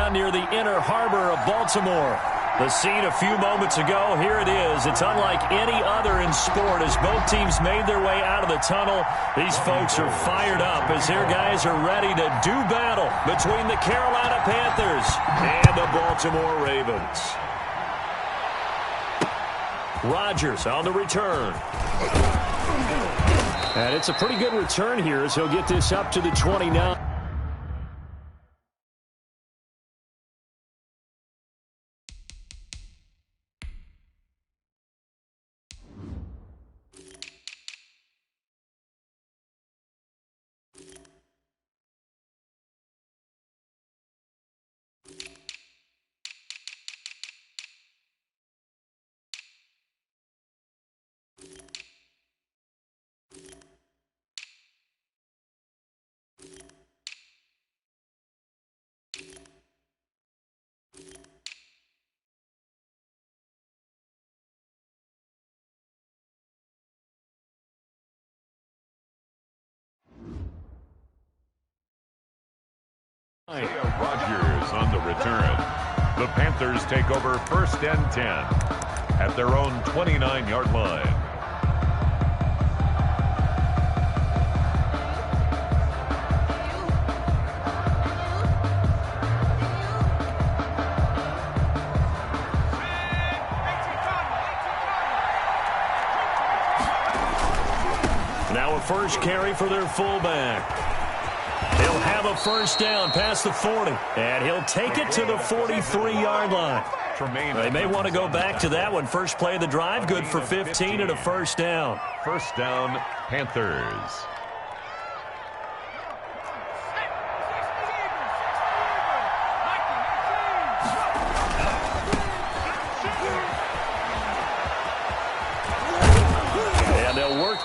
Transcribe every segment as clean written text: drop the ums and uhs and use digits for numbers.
down near the inner harbor of Baltimore. The scene a few moments ago, here it is. It's unlike any other in sport as both teams made their way out of the tunnel. These folks are fired up as their guys are ready to do battle between the Carolina Panthers and the Baltimore Ravens. Rodgers on the return. And it's a pretty good return here as he'll get this up to the 29. Rodgers on the return. The Panthers take over 1st and 10 at their own 29-yard line. Now a first carry for their fullback. He'll have a first down past the 40, and he'll take it to the 43-yard line. They may want to go back to that one. First play of the drive, good for 15 and a first down. First down, Panthers.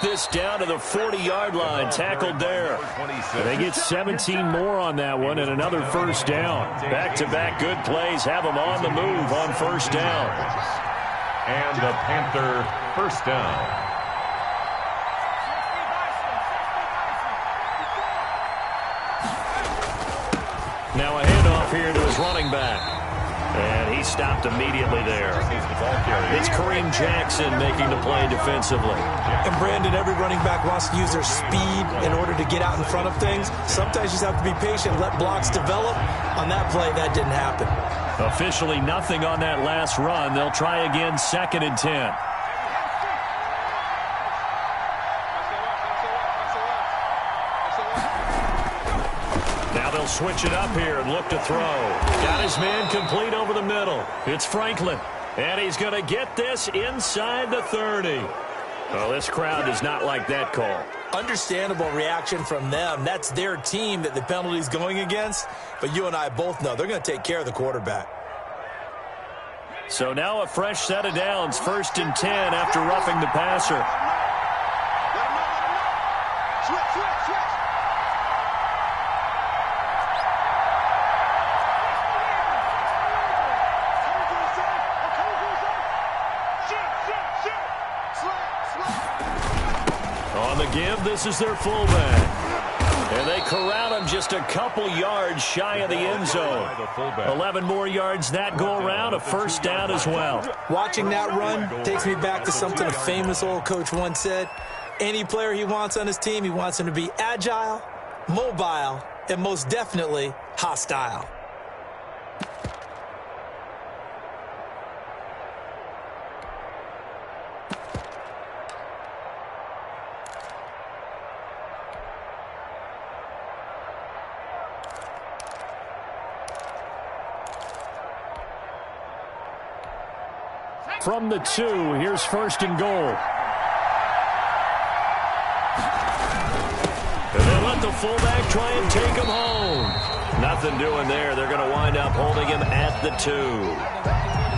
This down to the 40-yard line, tackled there. They get 17 more on that one and another first down. Back-to-back good plays have them on the move on first down. And the Panther first down. Now a handoff here to his running back. And he stopped immediately there. It's Kareem Jackson making the play defensively. And Brandon, every running back wants to use their speed in order to get out in front of things. Sometimes you just have to be patient, let blocks develop. On that play, that didn't happen. Officially nothing on that last run. They'll try again 2nd and 10. Switch it up here and look to throw. Got his man complete over the middle. It's Franklin. And he's going to get this inside the 30. Well, this crowd does not like that call. Understandable reaction from them. That's their team that the penalty's going against. But you and I both know they're going to take care of the quarterback. So now a fresh set of downs. 1st and 10 after roughing the passer. Give. This is their fullback. And they corral him just a couple yards shy of the end zone. 11 more yards that go around, a first down as well. Watching that run takes me back to something a famous old coach once said. Any player he wants on his team, he wants him to be agile, mobile, and most definitely hostile. From the 2, here's 1st and goal. And they let the fullback try and take him home. Nothing doing there. They're going to wind up holding him at the 2.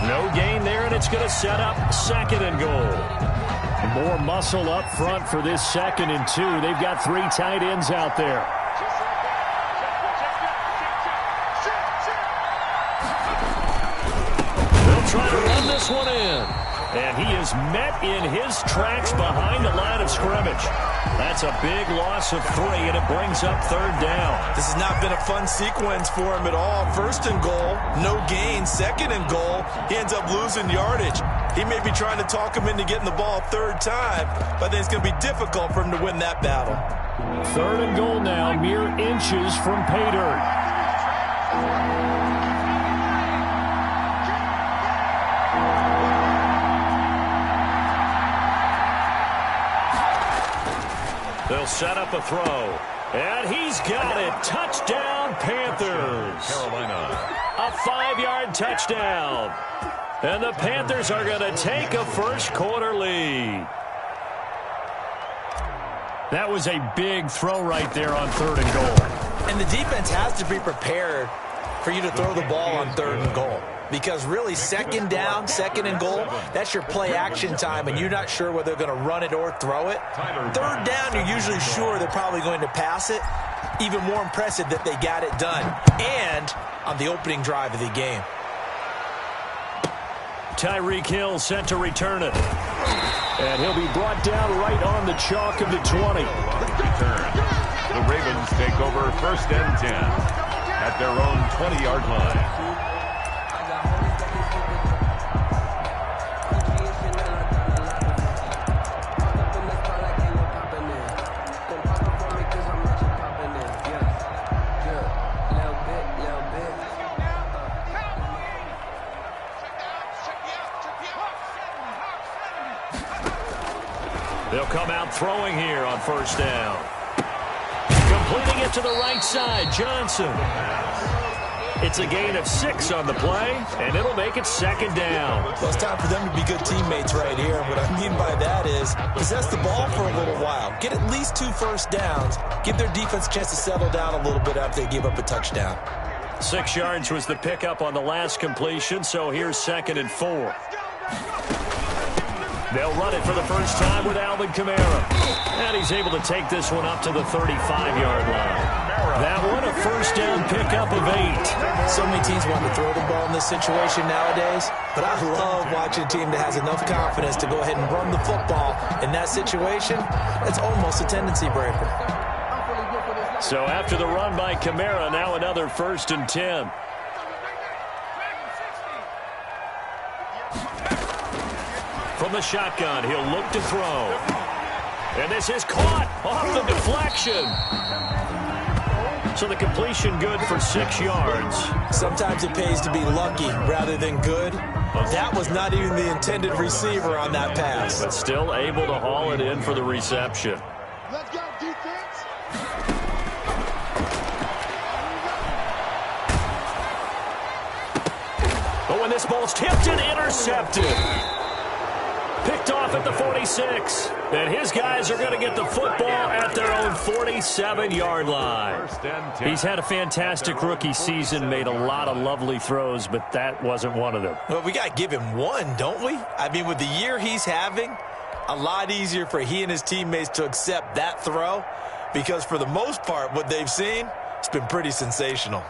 No gain there, and it's going to set up 2nd and goal. More muscle up front for this 2nd and 2. They've got 3 tight ends out there. Trying to run this one in. And he is met in his tracks behind the line of scrimmage. That's a big loss of 3, and it brings up 3rd down. This has not been a fun sequence for him at all. 1st and goal, no gain. 2nd and goal, he ends up losing yardage. He may be trying to talk him into getting the ball 3rd time, but I think it's going to be difficult for him to win that battle. 3rd and goal now, mere inches from pay dirt. They'll set up a throw. And he's got it. Touchdown, Panthers. Carolina. A 5-yard touchdown. And the Panthers are going to take a first-quarter lead. That was a big throw right there on 3rd and goal. And the defense has to be prepared for you to throw the ball on 3rd and goal. Because really, 2nd down, 2nd and goal, that's your play action time, and you're not sure whether they're going to run it or throw it. 3rd down, you're usually sure they're probably going to pass it. Even more impressive that they got it done. And on the opening drive of the game. Tyreek Hill set to return it. And he'll be brought down right on the chalk of the 20. The Ravens take over 1st and 10 at their own 20-yard line. They'll come out throwing here on 1st down. Completing it to the right side, Johnson. It's a gain of 6 on the play, and it'll make it 2nd down. Well, it's time for them to be good teammates right here. And what I mean by that is possess the ball for a little while. Get at least 2 first downs. Give their defense a chance to settle down a little bit after they give up a touchdown. 6 yards was the pickup on the last completion, so here's 2nd and 4. They'll run it for the first time with Alvin Kamara. And he's able to take this one up to the 35-yard line. That one, a first down pickup of 8. So many teams want to throw the ball in this situation nowadays, but I love watching a team that has enough confidence to go ahead and run the football in that situation. It's almost a tendency breaker. So after the run by Kamara, now another 1st and 10. From the shotgun, he'll look to throw. And this is caught off the deflection. So the completion good for 6 yards. Sometimes it pays to be lucky rather than good. That was not even the intended receiver on that pass. But still able to haul it in for the reception. Let's go, defense. But when this ball's tipped and intercepted. Picked off at the 46. And his guys are going to get the football at their own 47-yard line. He's had a fantastic rookie season, made a lot of lovely throws, but that wasn't one of them. Well, we got to give him one, don't we? I mean, with the year he's having, a lot easier for he and his teammates to accept that throw because for the most part, what they've seen, it's been pretty sensational.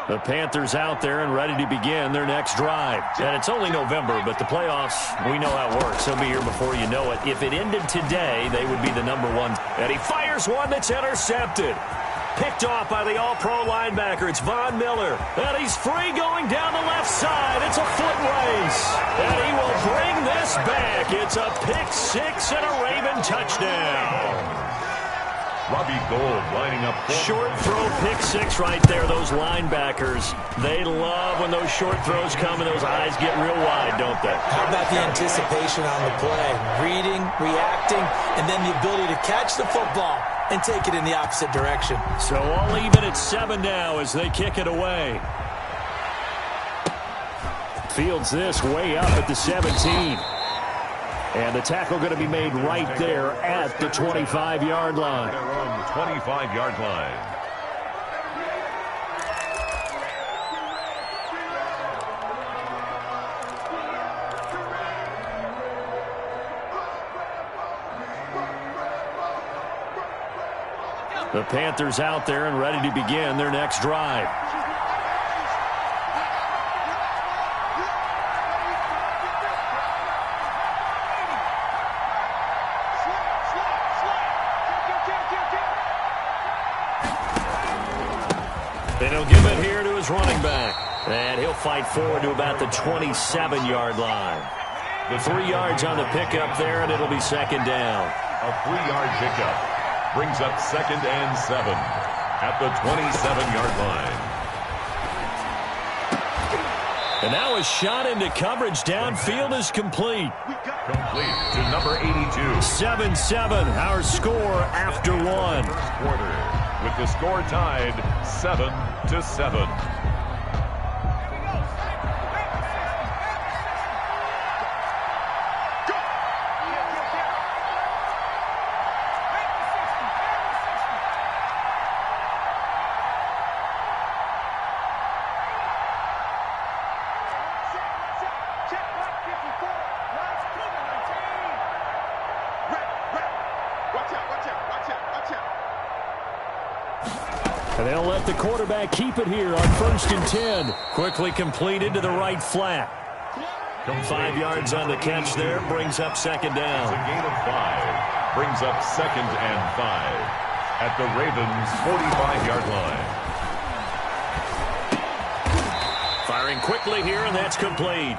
The Panthers out there and ready to begin their next drive. And it's only November, but the playoffs, we know how it works. They'll be here before you know it. If it ended today, they would be the #1. And he fires one that's intercepted. Picked off by the all-pro linebacker. It's Von Miller. And he's free going down the left side. It's a foot race. And he will bring this back. It's a pick-6 and a Raven touchdown. Robbie Gould lining up. Short throw, pick-6 right there. Those linebackers, they love when those short throws come and those eyes get real wide, don't they? How about the anticipation on the play? Reading, reacting, and then the ability to catch the football and take it in the opposite direction. So all even at 7 now as they kick it away. Fields this way up at the 17. And the tackle going to be made right there at the 25-yard line. Their own 25-yard line. The Panthers out there and ready to begin their next drive. And he'll give it here to his running back. And he'll fight forward to about the 27-yard line. The 3 yards on the pickup there, and it'll be second down. A 3-yard pickup brings up 2nd and 7 at the 27-yard line. And now a shot into coverage downfield is complete. Complete to number 82. 7-7, our score after one. First quarter, with the score tied 7-7. And they'll let the quarterback keep it here on 1st and 10. Quickly completed to the right flat. 5 yards on the catch there, brings up second down. It's a gain of 5, brings up 2nd and 5 at the Ravens' 45-yard line. Firing quickly here, and that's complete.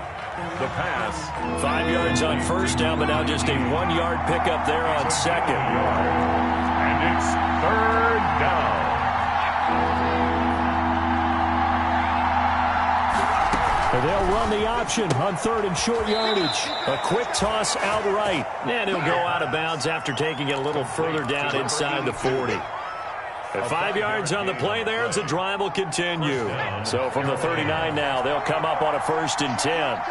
The pass. 5 yards on first down, but now just a 1-yard pickup there on second. And it's 3rd down. And they'll run the option on 3rd and short yardage. A quick toss outright. And he'll go out of bounds after taking it a little further down inside the 40. At 5 yards on the play there, the drive will continue. So from the 39 now, they'll come up on a 1st and 10.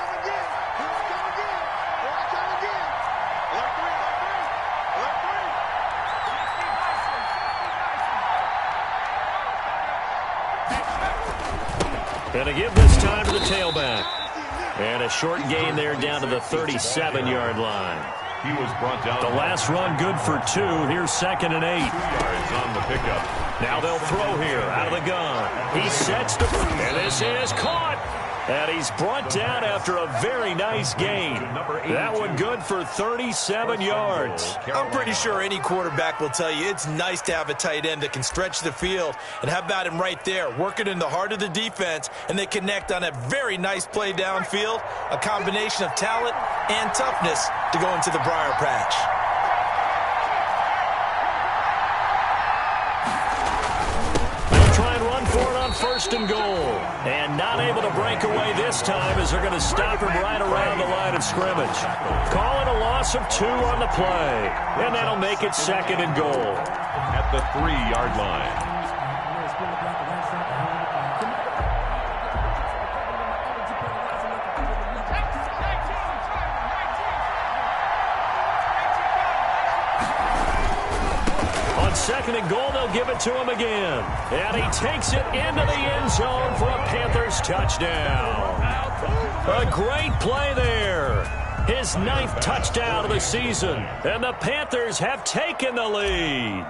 And a give this time to the tailback. And a short gain there down to the 37-yard line. He was brought down. The last run good for 2. Here's 2nd and 8. 2 yards on the pickup. Now they'll throw here out of the gun. He sets the... And this is caught. And he's brought down after a very nice gain. That one good for 37 yards. I'm pretty sure any quarterback will tell you it's nice to have a tight end that can stretch the field. And how about him right there, working in the heart of the defense, and they connect on a very nice play downfield, a combination of talent and toughness to go into the briar patch. They'll try and run for it on 1st and goal. And not able to break away this time as they're going to stop him right around the line of scrimmage. Call it a loss of 2 on the play. And that'll make it 2nd and goal. At the 3-yard line. On 2nd and goal, they'll give it to him again. And he takes it into the end zone for a Panthers touchdown. A great play there. His 9th touchdown of the season. And the Panthers have taken the lead.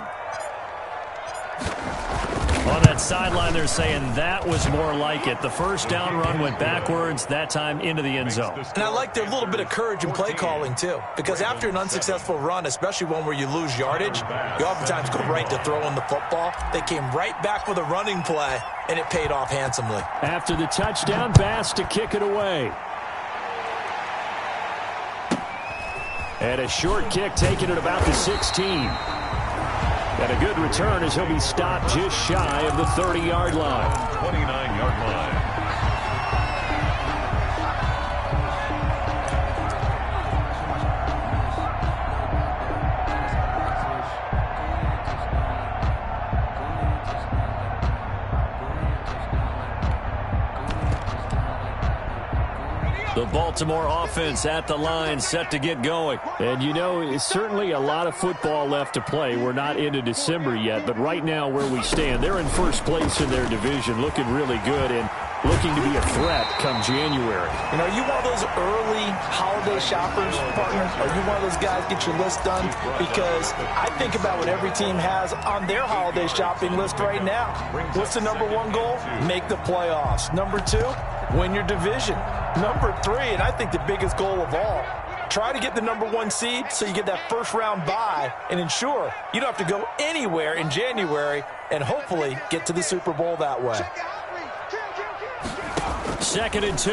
On that sideline, they're saying that was more like it. The first down run went backwards, that time into the end zone. And I like their little bit of courage in play calling, too. Because after an unsuccessful run, especially one where you lose yardage, you oftentimes go right to throwing the football. They came right back with a running play, and it paid off handsomely. After the touchdown, Bass to kick it away. And a short kick taken at about the 16. And a good return as he'll be stopped just shy of the 30-yard line. 29-yard line. The Baltimore offense at the line, set to get going. And, you know, it's certainly a lot of football left to play. We're not into December yet, but right now where we stand, they're in first place in their division, looking really good. And looking to be a threat come January. You know, are you one of those early holiday shoppers, partner? Are you one of those guys get your list done? Because I think about what every team has on their holiday shopping list right now. What's the number one goal? Make the playoffs. Number 2, win your division. Number 3, and I think the biggest goal of all, try to get the number 1 seed so you get that first round bye and ensure you don't have to go anywhere in January and hopefully get to the Super Bowl that way. 2nd and 2.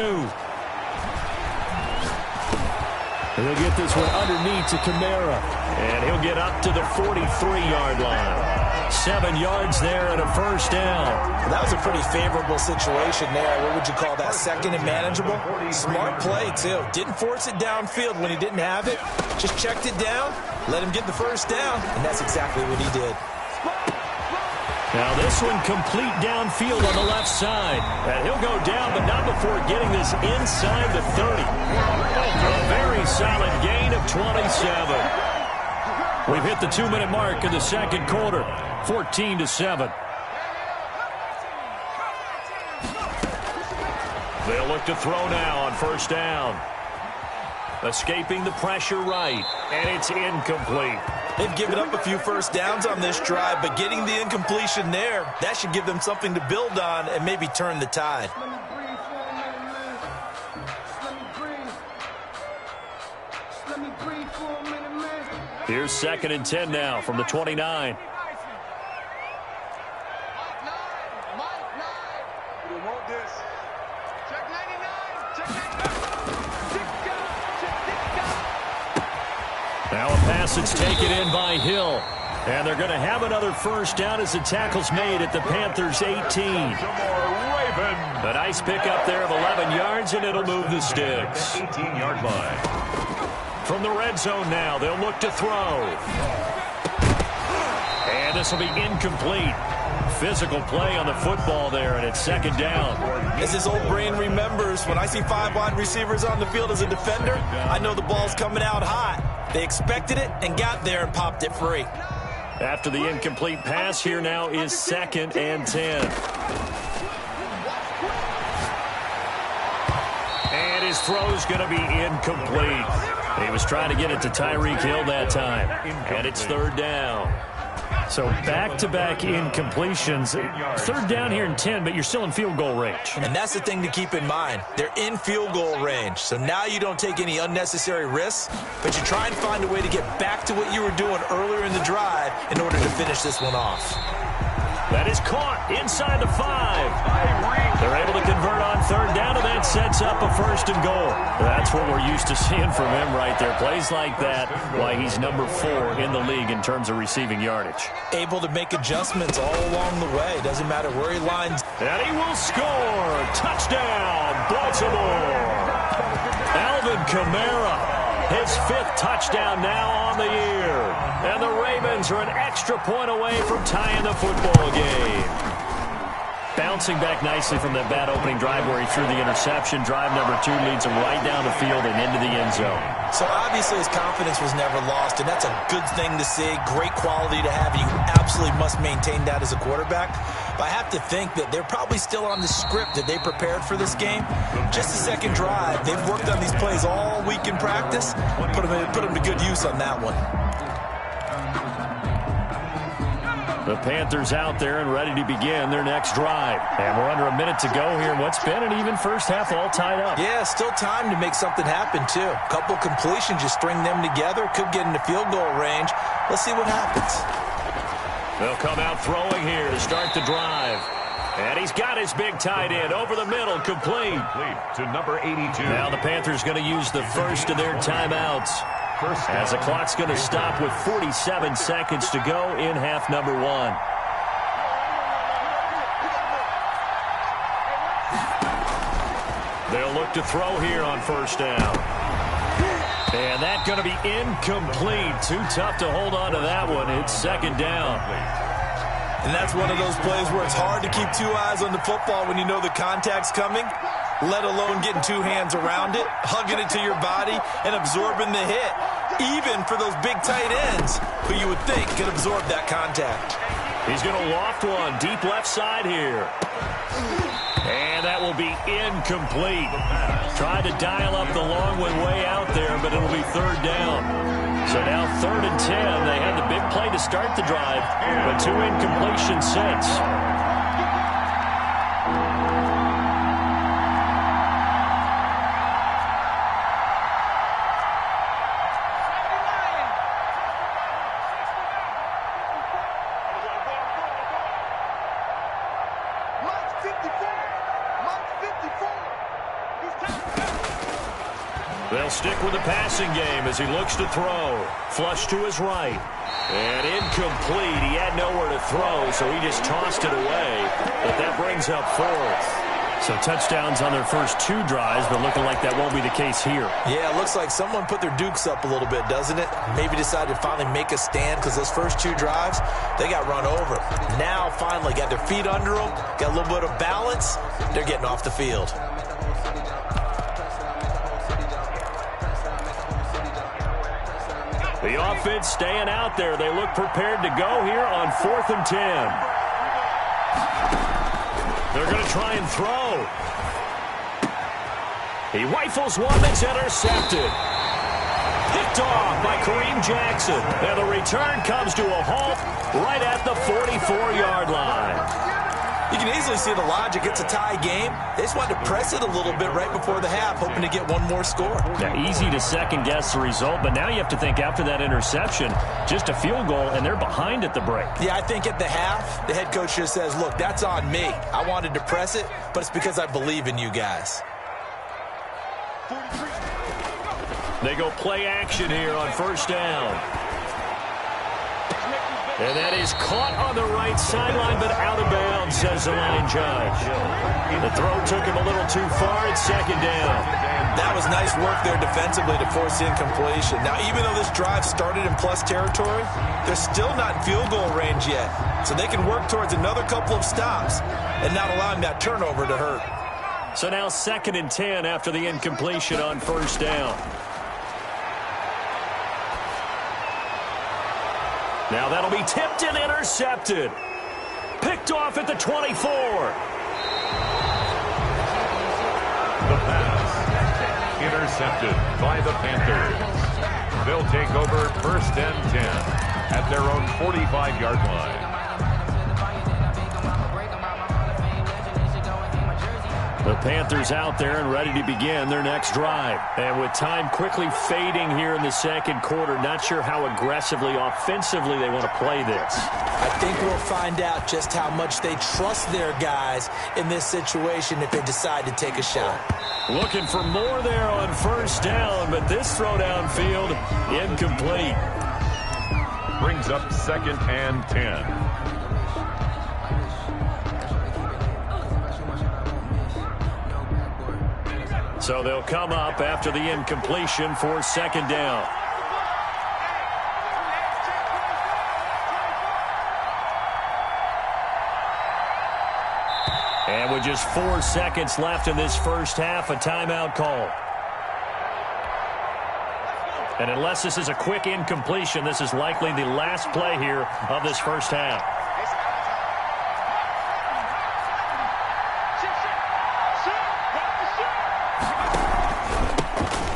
They'll get this one underneath to Kamara. And he'll get up to the 43-yard line. 7 yards there and a first down. That was a pretty favorable situation there. What would you call that? Second and manageable? Smart play, too. Didn't force it downfield when he didn't have it. Just checked it down, let him get the first down, and that's exactly what he did. Now this one complete downfield on the left side. And he'll go down, but not before getting this inside the 30. A very solid gain of 27. We've hit the 2-minute mark in the second quarter. 14-7. They'll look to throw now on first down. Escaping the pressure right, and it's incomplete. They've given up a few first downs on this drive, but getting the incompletion there, that should give them something to build on and maybe turn the tide. Here's 2nd and 10 now from the 29. Now a pass that's taken in by Hill. And they're going to have another first down as the tackle's made at the Panthers' 18. A nice pickup there of 11 yards, and it'll move the sticks. 18-yard line. From the red zone now, they'll look to throw. And this will be incomplete. Physical play on the football there, and it's 2nd down. As his old brain remembers, when I see 5 wide receivers on the field as a defender, I know the ball's coming out hot. They expected it and got there and popped it free. After the incomplete pass, here now is 2nd and 10. And his throw's going to be incomplete. He was trying to get it to Tyreek Hill that time. And it's 3rd down. So back-to-back incompletions. 3rd down here in 10, but you're still in field goal range. And that's the thing to keep in mind. They're in field goal range. So now you don't take any unnecessary risks, but you try and find a way to get back to what you were doing earlier in the drive in order to finish this one off. That is caught inside the 5. They're able to convert on 3rd down, and that sets up a 1st and goal. That's what we're used to seeing from him right there. Plays like that, why he's number 4 in the league in terms of receiving yardage. Able to make adjustments all along the way. Doesn't matter where he lines. And he will score. Touchdown, Baltimore. Alvin Kamara, his 5th touchdown now on the year. And the Ravens are an extra point away from tying the football game. Bouncing back nicely from that bad opening drive where he threw the interception. Drive number 2 leads him right down the field and into the end zone. So obviously his confidence was never lost, and that's a good thing to see. Great quality to have. You absolutely must maintain that as a quarterback. But I have to think that they're probably still on the script that they prepared for this game. Just the second drive. They've worked on these plays all week in practice. Put them to good use on that one. The Panthers out there and ready to begin their next drive. And we're under a minute to go here in what's been an even first half, all tied up. Yeah, still time to make something happen, too. A couple completions, you string them together, could get into field goal range. Let's see what happens. They'll come out throwing here to start the drive. And he's got his big tight end over the middle, complete. To number 82. Now the Panthers going to use the first of their timeouts. As the clock's going to stop with 47 seconds to go in half number 1. They'll look to throw here on first down. And that's going to be incomplete. Too tough to hold on to that one. It's 2nd down. And that's one of those plays where it's hard to keep 2 eyes on the football when you know the contact's coming, let alone getting 2 hands around it, hugging it to your body, and absorbing the hit. Even for those big tight ends who you would think could absorb that contact. He's going to loft one deep left side here. And that will be incomplete. Tried to dial up the long one way out there, but it'll be third down. So now 3rd and 10. They had the big play to start the drive, but 2 incompletions since. They'll stick with the passing game as he looks to throw. Flush to his right. And incomplete. He had nowhere to throw, so he just tossed it away. But that brings up 4th. So touchdowns on their first 2 drives, but looking like that won't be the case here. Yeah, it looks like someone put their dukes up a little bit, doesn't it? Maybe decided to finally make a stand because those first 2 drives, they got run over. Now, finally, got their feet under them, got a little bit of balance. They're getting off the field. The offense staying out there. They look prepared to go here on 4th and 10. They're going to try and throw. He rifles one that's intercepted. Picked off by Kareem Jackson. And the return comes to a halt right at the 44-yard line. You can easily see the logic. It's a tie game. They just wanted to press it a little bit right before the half, hoping to get one more score. Now, easy to second-guess the result, but now you have to think after that interception, just a field goal, and they're behind at the break. Yeah, I think at the half, the head coach just says, look, that's on me. I wanted to press it, but it's because I believe in you guys. They go play action here on 1st down. And that is caught on the right sideline, but out of bounds, says the line judge. The throw took him a little too far at 2nd down. That was nice work there defensively to force the incompletion. Now, even though this drive started in plus territory, they're still not in field goal range yet. So they can work towards another couple of stops and not allowing that turnover to hurt. So now 2nd and 10 after the incompletion on 1st down. Now that'll be tipped and intercepted. Picked off at the 24. The pass. Intercepted by the Panthers. They'll take over 1st and 10 at their own 45-yard line. The Panthers out there and ready to begin their next drive. And with time quickly fading here in the 2nd quarter, not sure how aggressively, offensively they want to play this. I think we'll find out just how much they trust their guys in this situation if they decide to take a shot. Looking for more there on 1st down, but this throw downfield incomplete. Brings up 2nd and 10. So they'll come up after the incompletion for 2nd down. And with just 4 seconds left in this first half, a timeout call. And unless this is a quick incompletion, this is likely the last play here of this first half.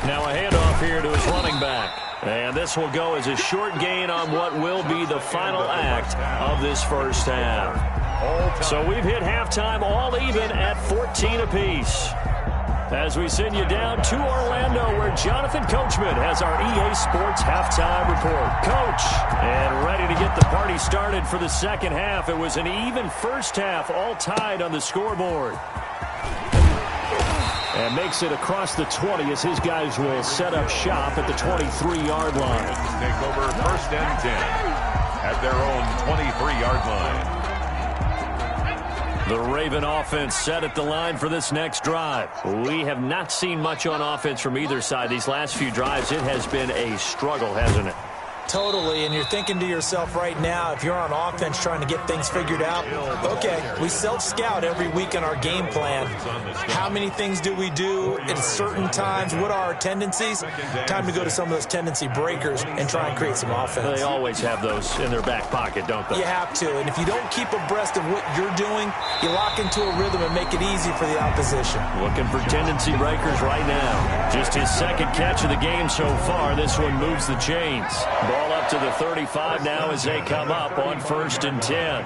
Now a handoff here to his running back. And this will go as a short gain on what will be the final act of this first half. So we've hit halftime all even at 14 apiece. As we send you down to Orlando, where Jonathan Coachman has our EA Sports halftime report. Coach, and ready to get the party started for the second half. It was an even first half, all tied on the scoreboard. And makes it across the 20 as his guys will set up shop at the 23-yard line. Take over 1st and 10 at their own 23-yard line. The Raven offense set at the line for this next drive. We have not seen much on offense from either side. These last few drives, it has been a struggle, hasn't it? Totally, and you're thinking to yourself right now, if you're on offense trying to get things figured out, okay, we self-scout every week in our game plan. How many things do we do at certain times? What are our tendencies? Time to go to some of those tendency breakers and try and create some offense. They always have those in their back pocket, don't they? You have to, and if you don't keep abreast of what you're doing, you lock into a rhythm and make it easy for the opposition. Looking for tendency breakers right now. Just his second catch of the game so far. This one moves the chains. Ball up to the 35 now as they come up on 1st and 10.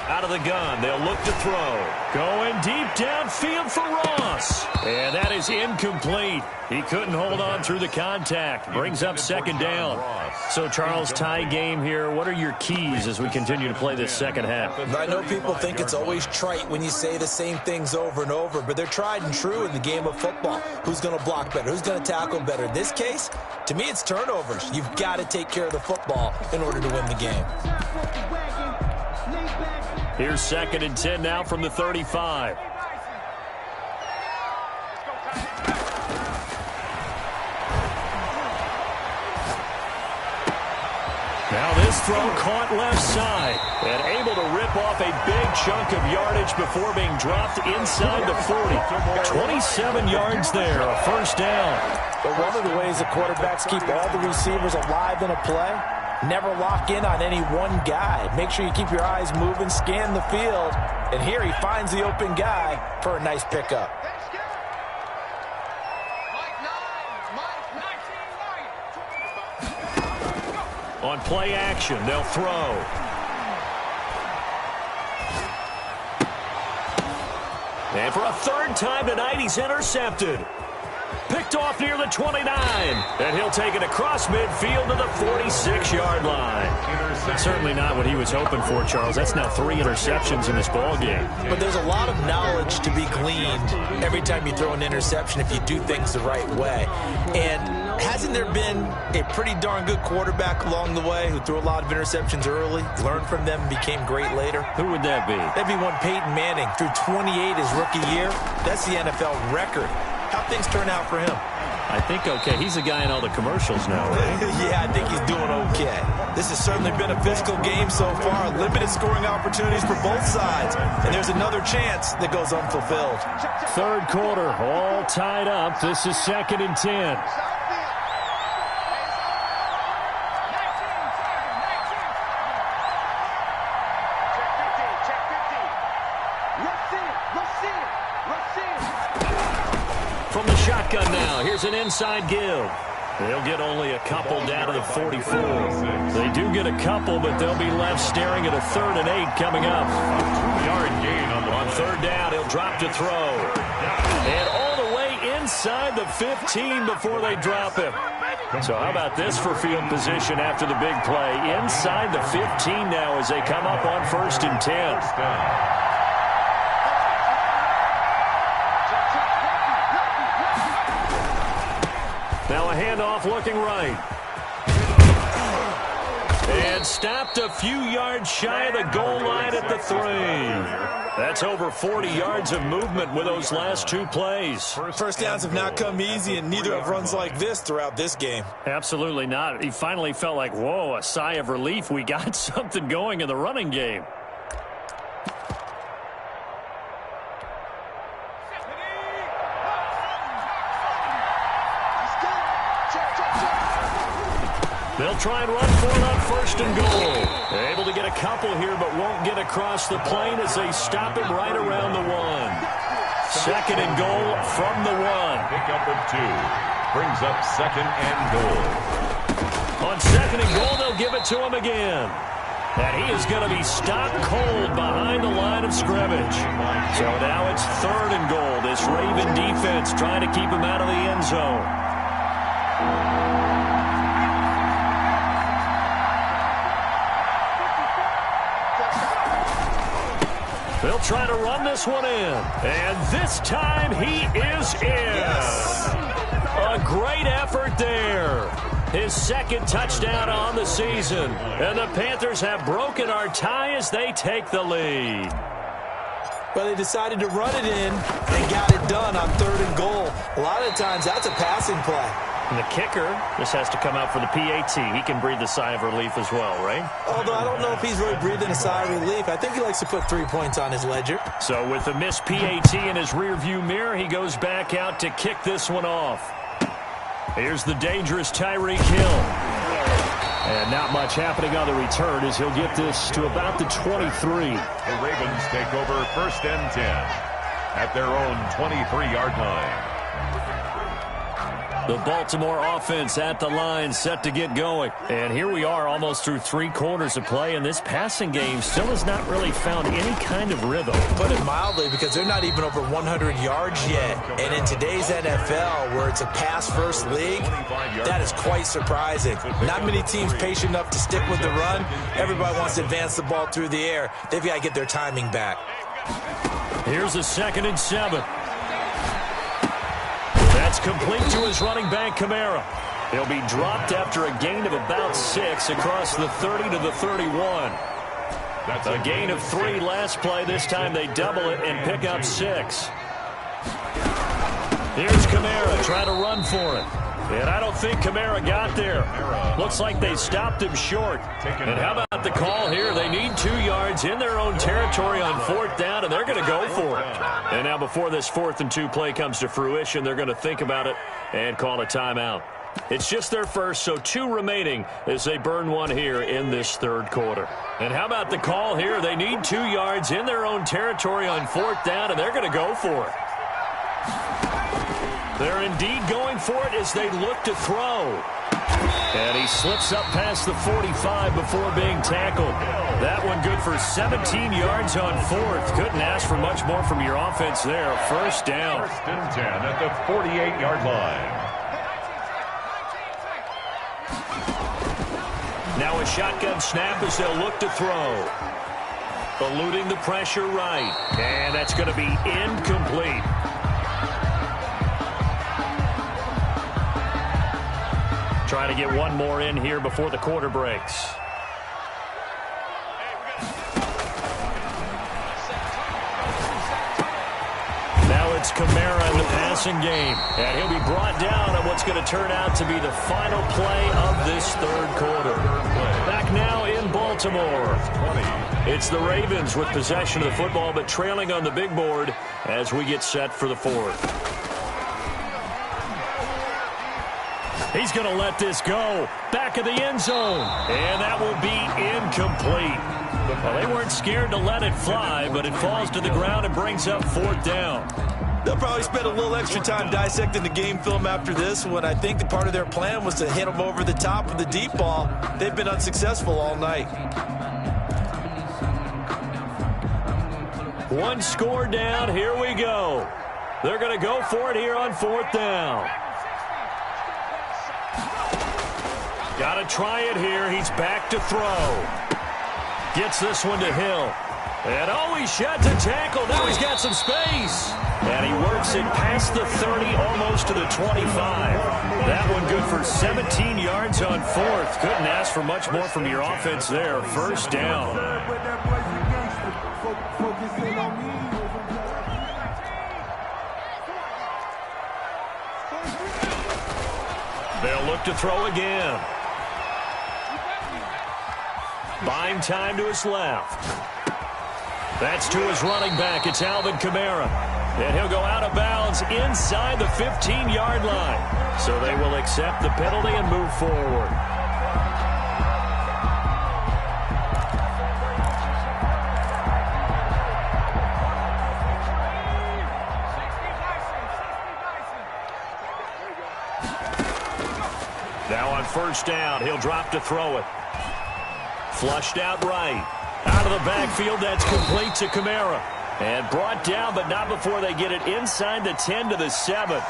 Out of the gun, they'll look to throw. Going deep downfield for Ross. And that is incomplete. He couldn't hold on through the contact. Brings up 2nd down. So, Charles, tie game here. What are your keys as we continue to play this second half? I know people think it's always trite when you say the same things over and over, but they're tried and true in the game of football. Who's going to block better? Who's going to tackle better? In this case, to me, it's turnovers. You've got to take care of the football in order to win the game. Here's 2nd and 10 now from the 35. Now this throw caught left side and able to rip off a big chunk of yardage before being dropped inside the 40. 27 yards there, a 1st down. But one of the ways the quarterbacks keep all the receivers alive in a play, never lock in on any one guy. Make sure you keep your eyes moving, scan the field. And here he finds the open guy for a nice pickup. On play action, they'll throw. And for a 3rd time tonight, he's intercepted. Picked off near the 29. And he'll take it across midfield to the 46-yard line. Certainly not what he was hoping for, Charles. That's now 3 interceptions in this ball game. But there's a lot of knowledge to be gleaned every time you throw an interception if you do things the right way. And hasn't there been a pretty darn good quarterback along the way who threw a lot of interceptions early, learned from them, and became great later? Who would that be? That'd be one Peyton Manning. Threw 28 his rookie year. That's the NFL record. How'd things turn out for him? I think okay. He's the guy in all the commercials now, right? Yeah, I think he's doing okay. This has certainly been a physical game so far. Limited scoring opportunities for both sides. And there's another chance that goes unfulfilled. 3rd quarter, all tied up. This is 2nd and 10. From the shotgun now, here's an inside give. They'll get only a couple down to the 44. They do get a couple, but they'll be left staring at a 3rd and 8 coming up. 2-yard gain on 3rd down, he'll drop to throw. And all the way inside the 15 before they drop him. So how about this for field position after the big play? Inside the 15 now as they come up on 1st and 10. Now a handoff looking right. And stopped a few yards shy of the goal line at the 3. That's over 40 yards of movement with those last 2 plays. First downs have not come easy, and neither have runs like this throughout this game. Absolutely not. He finally felt like, whoa, a sigh of relief. We got something going in the running game. They'll try and run for it on 1st and goal. They're able to get a couple here, but won't get across the plane as they stop him right around the 1. 2nd and goal from the 1. Pickup of 2. Brings up 2nd and goal. On 2nd and goal, they'll give it to him again. And he is going to be stopped cold behind the line of scrimmage. So now it's 3rd and goal. This Raven defense trying to keep him out of the end zone. They'll try to run this one in. And this time he is in. Yes. A great effort there. His 2nd touchdown on the season. And the Panthers have broken our tie as they take the lead. Well, they decided to run it in and got it done on 3rd and goal. A lot of times that's a passing play. And the kicker, this has to come out for the PAT. He can breathe a sigh of relief as well, right? Although I don't know if he's really breathing a sigh of relief. I think he likes to put 3 points on his ledger. So with the missed PAT in his rearview mirror, he goes back out to kick this one off. Here's the dangerous Tyreek Hill. And not much happening on the return as he'll get this to about the 23. The Ravens take over 1st and 10 at their own 23-yard line. The Baltimore offense at the line, set to get going. And here we are almost through 3 quarters of play, and this passing game still has not really found any kind of rhythm. Put it mildly, because they're not even over 100 yards yet. And in today's NFL, where it's a pass-first league, that is quite surprising. Not many teams patient enough to stick with the run. Everybody wants to advance the ball through the air. They've got to get their timing back. Here's a 2nd and 7. That's complete to his running back, Kamara. He'll be dropped after a gain of about 6 across the 30 to the 31. That's a gain of 3 last play. This time they double it and pick up 6. Here's Kamara trying to run for it. And I don't think Kamara got there. Looks like they stopped him short. And how about the call here? They need 2 yards in their own territory on 4th down, and they're going to go for it. And now before this 4th and 2 play comes to fruition, they're going to think about it and call a timeout. It's just their first, so 2 remaining as they burn 1 here in this 3rd quarter. And how about the call here? They need 2 yards in their own territory on 4th down, and they're going to go for it. They're indeed going for it as they look to throw. And he slips up past the 45 before being tackled. That one good for 17 yards on 4th. Couldn't ask for much more from your offense there. 1st down. 1st and 10 at the 48-yard line. Now a shotgun snap as they'll look to throw. Eluding the pressure right. And that's going to be incomplete. Trying to get 1 more in here before the quarter breaks. Now it's Kamara in the passing game. And he'll be brought down on what's going to turn out to be the final play of this 3rd quarter. Back now in Baltimore. It's the Ravens with possession of the football, but trailing on the big board as we get set for the 4th. He's going to let this go. Back of the end zone. And that will be incomplete. Well, they weren't scared to let it fly, but it falls to the ground and brings up 4th down. They'll probably spend a little extra time dissecting the game film after this, when I think the part of their plan was to hit them over the top of the deep ball. They've been unsuccessful all night. 1 score down. Here we go. They're going to go for it here on 4th down. Got to try it here. He's back to throw. Gets this one to Hill. And he shot to tackle. Now he's got some space. And he works it past the 30, almost to the 25. That one good for 17 yards on 4th. Couldn't ask for much more from your offense there. 1st down. They'll look to throw again. Buying time to his left. That's to his running back. It's Alvin Kamara. And he'll go out of bounds inside the 15-yard line. So they will accept the penalty and move forward. Now on 1st down, he'll drop to throw it. Flushed out right. Out of the backfield, that's complete to Kamara. And brought down, but not before they get it inside the 10 to the 7.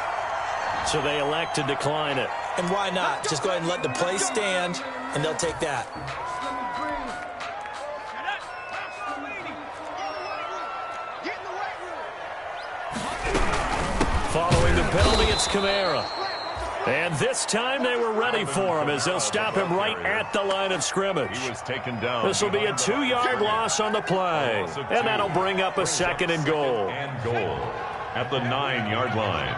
So they elect to decline it. And why not? Just go ahead and let the play stand, and they'll take that. Following the penalty, it's Kamara. And this time they were ready for him as they'll stop him right at the line of scrimmage. He was taken down. This will be a 2-yard loss on the play. And that'll bring up a 2nd and goal. And goal at the 9-yard line.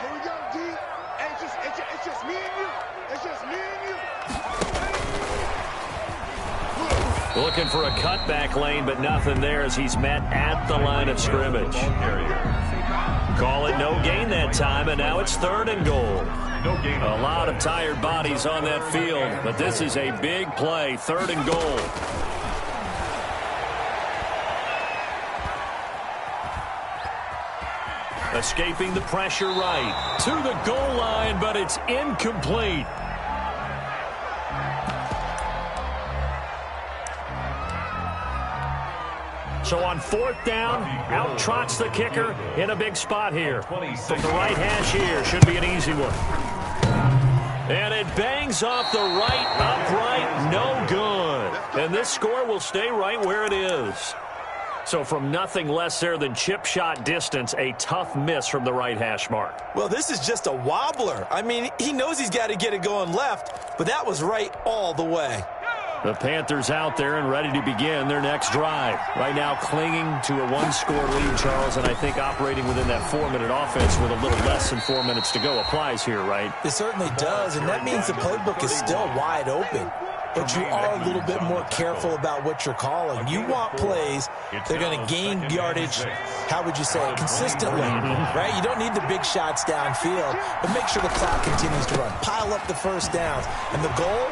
Here we go, D. Hey, it's Looking for a cutback lane, but nothing there as he's met at the line of scrimmage. Call it no gain that time, and now it's 3rd and goal. A lot of tired bodies on that field, but this is a big play, 3rd and goal. Escaping the pressure right to the goal line, but it's incomplete. So on 4th down, out trots the kicker in a big spot here. From the right hash here, should be an easy one. And it bangs off the right upright, no good. And this score will stay right where it is. So from nothing less there than chip shot distance, a tough miss from the right hash mark. Well, this is just a wobbler. I mean, he knows he's got to get it going left, but that was right all the way. The Panthers out there and ready to begin their next drive. Right now clinging to a 1-score lead, Charles, and I think operating within that 4-minute offense with a little less than 4 minutes to go applies here, right? It certainly does, and that means the playbook is still wide open. But you are a little bit more careful about what you're calling. You want plays, they're going to gain yardage, how would you say it, consistently, right? You don't need the big shots downfield, but make sure the clock continues to run. Pile up the first downs. And the goal,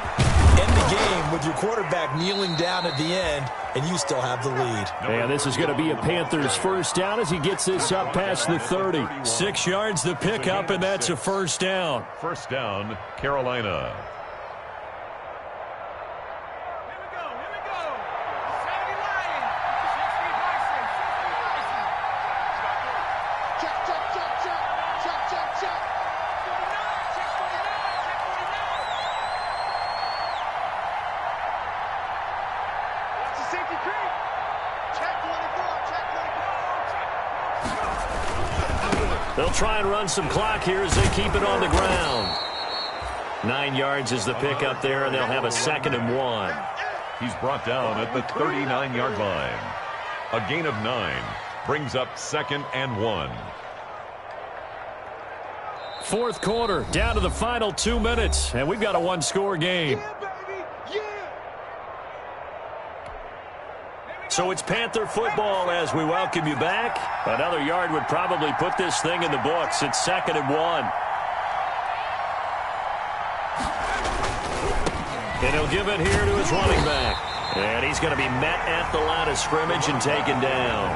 end the game with your quarterback kneeling down at the end, and you still have the lead. And this is going to be a Panthers first down as he gets this up past the 30. 6 yards the pickup, and that's a first down. First down, Carolina. They'll try and run some clock here as they keep it on the ground. 9 yards is the pickup there, and they'll have a 2nd and 1. He's brought down at the 39-yard line. A gain of 9 brings up 2nd and 1. 4th quarter, down to the final 2 minutes, and we've got a 1-score game. So it's Panther football as we welcome you back. Another yard would probably put this thing in the books. It's 2nd and 1. And he'll give it here to his running back. And he's going to be met at the line of scrimmage and taken down.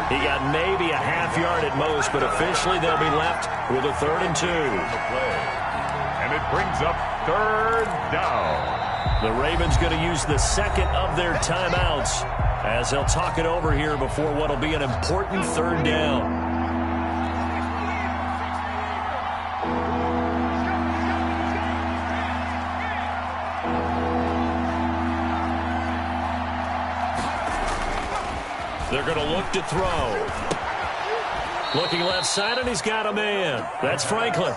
He got maybe a half yard at most, but officially they'll be left with a 3rd and 2. And it brings up 3rd down. The Ravens going to use the 2nd of their timeouts as they'll talk it over here before what will be an important 3rd down. They're going to look to throw. Looking left side, and he's got a man. That's Franklin.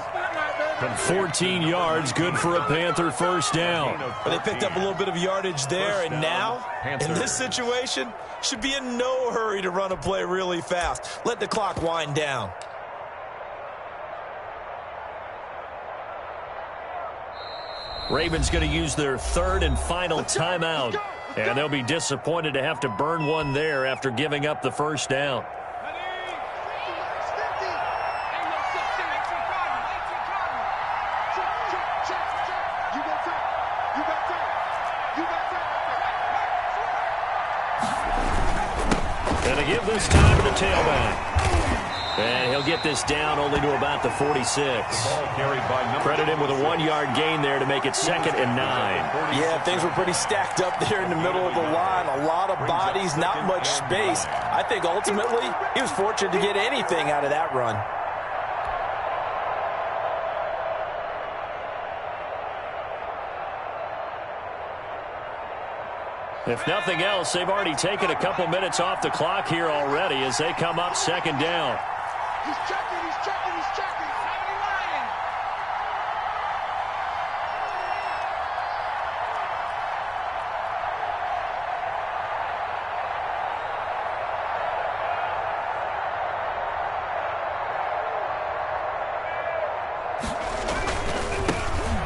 From 14 yards, good for a Panther first down. But they picked up a little bit of yardage there, and now, in this situation, should be in no hurry to run a play really fast. Let the clock wind down. Ravens going to use their 3rd and final timeout. And they'll be disappointed to have to burn one there after giving up the first down. And to give this time to the tailback. And he'll get this down only to about the 46. Credit him with a 1-yard gain there to make it 2nd and 9. Yeah, things were pretty stacked up there in the middle of the line. A lot of bodies, not much space. I think ultimately he was fortunate to get anything out of that run. If nothing else, they've already taken a couple minutes off the clock here already as they come up 2nd down. He's checking, he's checking, he's checking.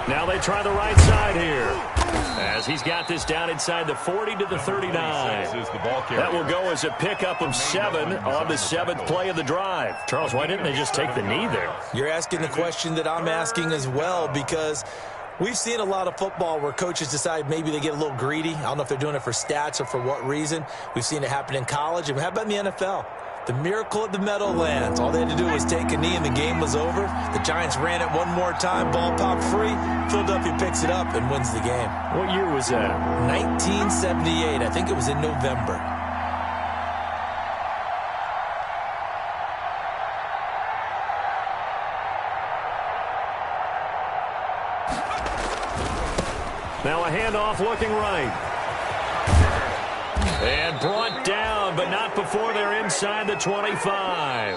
Now they try the right side here. As he's got this down inside the 40 to the 39. That will go as a pickup of 7 on the 7th play of the drive. Charles, why didn't they just take the knee there? You're asking the question that I'm asking as well, because we've seen a lot of football where coaches decide maybe they get a little greedy. I don't know if they're doing it for stats or for what reason. We've seen it happen in college. And how about in the NFL? The miracle at the Meadowlands. All they had to do was take a knee and the game was over. The Giants ran it one more time. Ball popped free. Philadelphia picks it up and wins the game. What year was that? 1978. I think it was in November. Now a handoff looking right. And brought down, but not before they're inside the 25.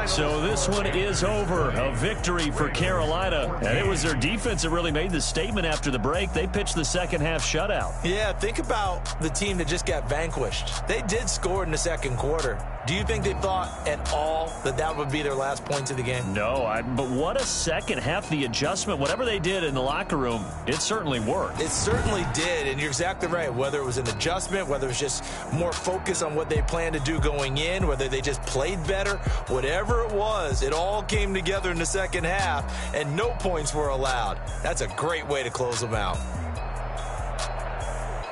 So this one is over. A victory for Carolina. And it was their defense that really made the statement after the break. They pitched the second half shutout. Yeah, think about the team that just got vanquished. They did score in the second quarter. Do you think they thought at all that that would be their last points of the game? No, but what a second half. The adjustment, whatever they did in the locker room, it certainly worked. It certainly did, and you're exactly right. Whether it was an adjustment, whether it was just more focus on what they planned to do going in, whether they just played better, whatever it was, it all came together in the second half, and no points were allowed. That's a great way to close them out.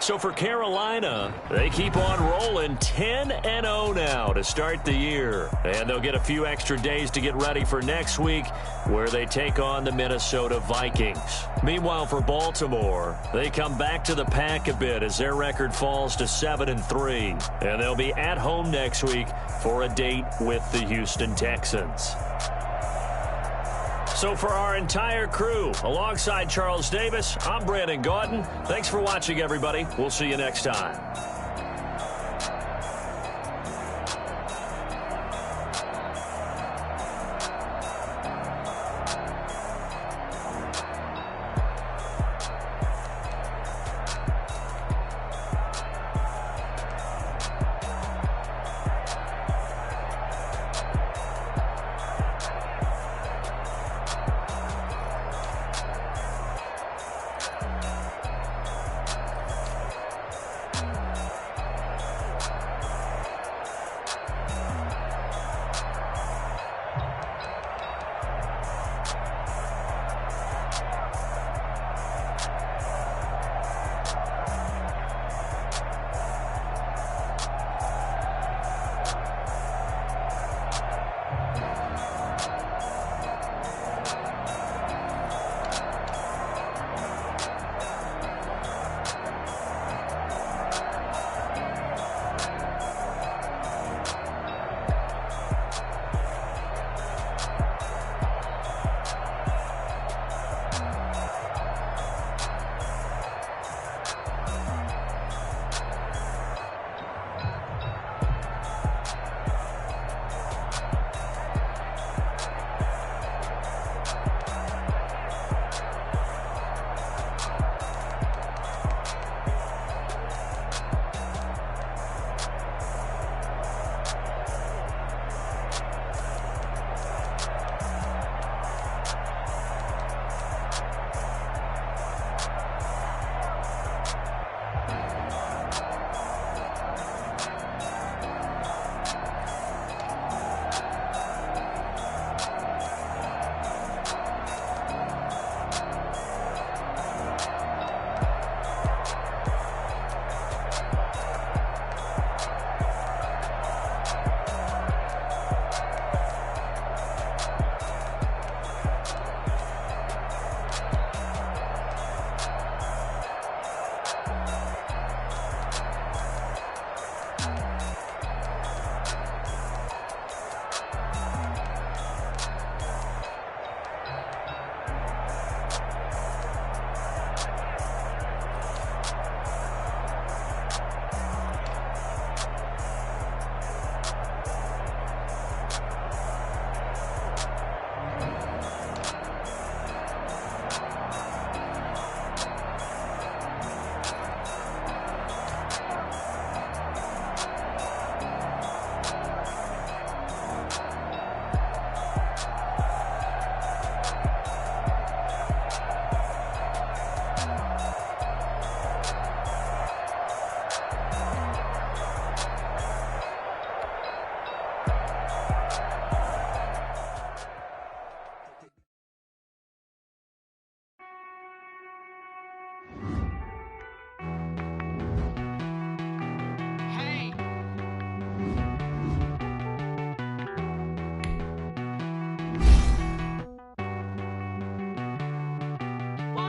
So for Carolina, they keep on rolling 10-0 now to start the year. And they'll get a few extra days to get ready for next week, where they take on the Minnesota Vikings. Meanwhile, for Baltimore, they come back to the pack a bit as their record falls to 7-3. And they'll be at home next week for a date with the Houston Texans. So for our entire crew, alongside Charles Davis, I'm Brandon Gaudin. Thanks for watching, everybody. We'll see you next time.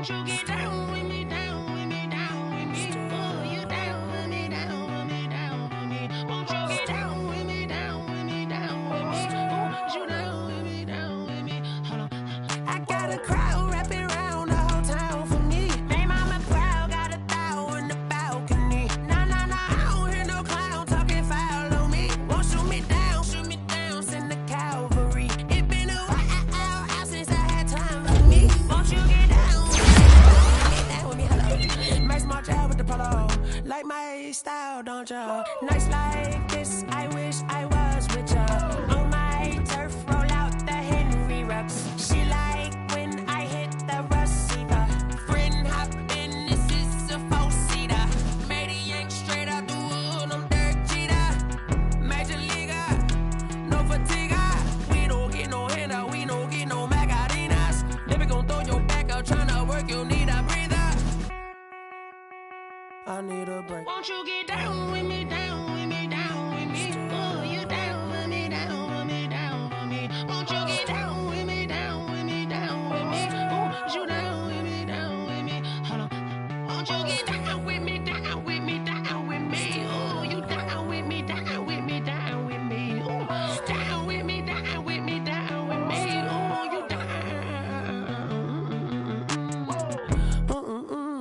Won't you get down with me, down with me, down with me? Oh, you down with me, down with me, down with me. Won't you get down with me, down with me, down with me? Oh, you down with me, down with me? Hold on. I got a crowd wrapping around the whole town for me. They mama proud, got a thou in the balcony. Nah, nah, nah, I don't hear no clown talking foul on me. Won't shoot me down, send the cavalry. It been a while since I had time for me. Won't you get down with me, hello? Nice march out with the polo. Like my style, don't ya? Nice like this, I wish I was with ya. On my turf, roll out the Henry rocks. She like when I hit the receiver. Friend hop in, this is a four-seater. Made a yank straight out the wood, I'm Derek Jeter. Major leaguer, no fatigue. We don't get no handout, we don't get no Macarinas. Never gon' throw your back out, tryna work, you need a breather. I need a break. Won't you get down with me, down with me, down with me? Oh, you down with me, down with me, down with me? Won't you get down with me, down with me, down with me? Oh, you down with me, down with me? Hold on. Won't you get down with me, down with me, down with me? Oh, you down with me, down with me, down with me? Oh, down with me, down with me, down with me? Oh, you down.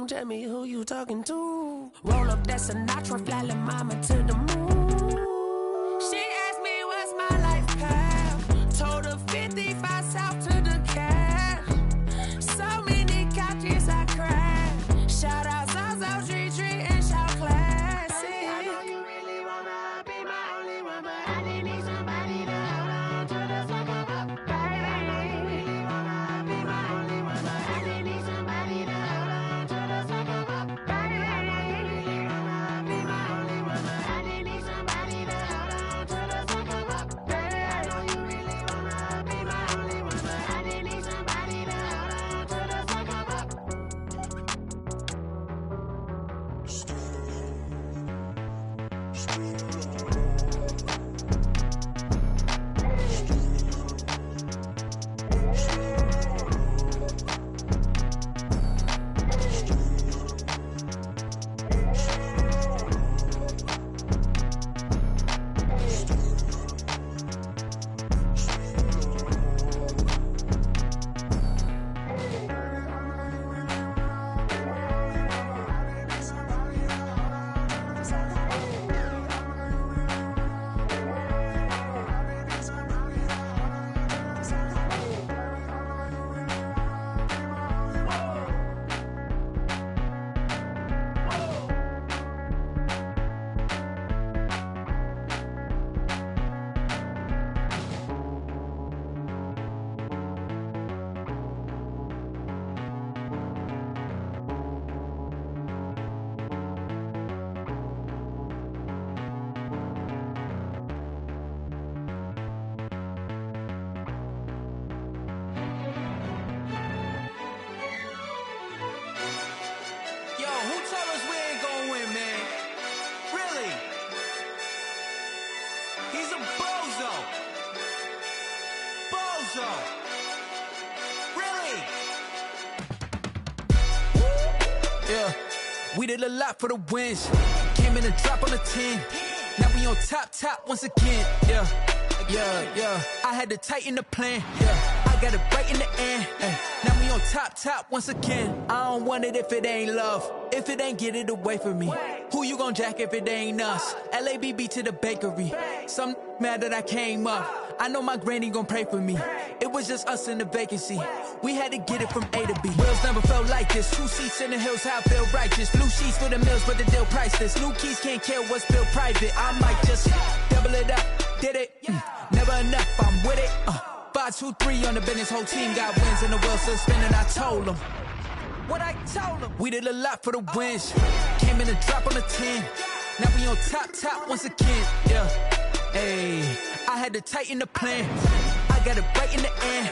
Tell me who you talking to. Roll up that Sinatra, fly la mama to the moon. She asked me what's my life path. Told her 55 south to the cash. So many couches I crashed. Shout out South Street and shout classic. I know you really wanna be my only one, but I didn't need somebody to hold on to the second up. Baby, I know you really wanna be my only one, but I didn't need somebody to hold on to the second up. Baby, I know you really wanna be my only one, but I didn't need somebody to hold on to the second up. Baby, I know you really wanna be my only one, but I didn't need somebody to hold on to the second up. Yo, who told us we ain't gonna win, man? Really? He's a bozo. Bozo. Really? Yeah, we did a lot for the wins. Came in a drop on the 10. Now we on top once again. Yeah. I had to tighten the plan. Yeah, I got it right in the end. Now we on top once again. I don't want it if it ain't love. If it ain't, get it away from me. Who you gon' jack if it ain't us? LABB to the bakery. Some mad that I came up. I know my granny gon' pray for me. It was just us in the vacancy. We had to get it from A to B. Wheels never felt like this. 2 seats in the hills, how I feel righteous. Blue sheets for the mills, but the deal priceless. New keys can't kill what's built private. I might just double it up. Did it? Never enough, I'm with it. 5, 2, 3 on the business. Whole team got wins and the wheels still spinning. I told them what I told them. We did a lot for the wins. Came in a drop on the 10. Now we on top once again. Yeah. Hey, I had to tighten the plan. I got it right in the end.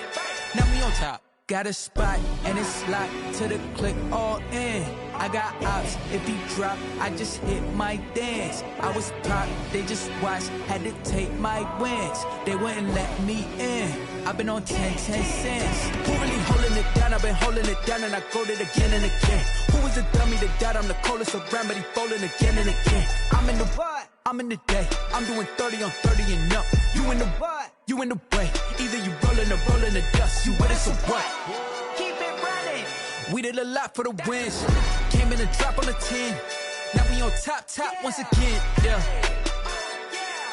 Now we on top. Got a spot and it's locked to the click all in. I got ops, if he drop, I just hit my dance. I was pop, they just watched, had to take my wins. They wouldn't let me in, I've been on 10 cents. Who really holding it down? I've been holding it down and I go it again and again. Who was the dummy that died? I'm the coldest around, but he folding again and again. I'm in the what? I'm in the day, I'm doing 30 on 30 and up. You in the what? You in the way, either you rolling or rolling the dust. You with it, so what? Keep it running. We did a lot for the wins. Came in a drop on the 10. Now we on top once again, yeah.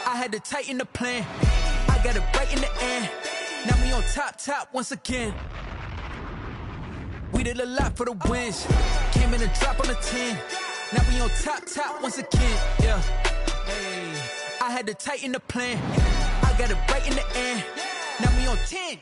I had to tighten the plan. I got it right in the end. Now we on top once again. We did a lot for the wins. Came in a drop on the 10. Now we on top once again, yeah. Hey, I had to tighten the plan. I got it right in the end. Now we on 10.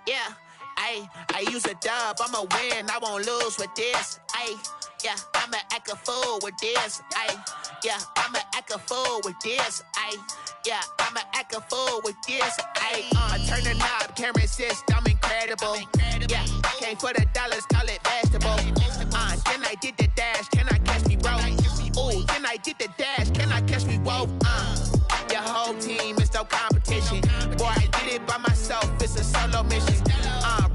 Yeah, I use a dub, I'ma win, I won't lose with this. Yeah, I'ma act a fool with this. Yeah, I'ma act a fool with this. Yeah, I'ma act a fool with this. I turn the knob, camera assist, I'm incredible. Yeah, came for the dollars, call it vegetable. Then I did the dash, can I catch me, bro? Ooh, then I did the dash, can I catch me, whoa? Your whole team is no competition. Boy, I did it by myself, it's a solo mission.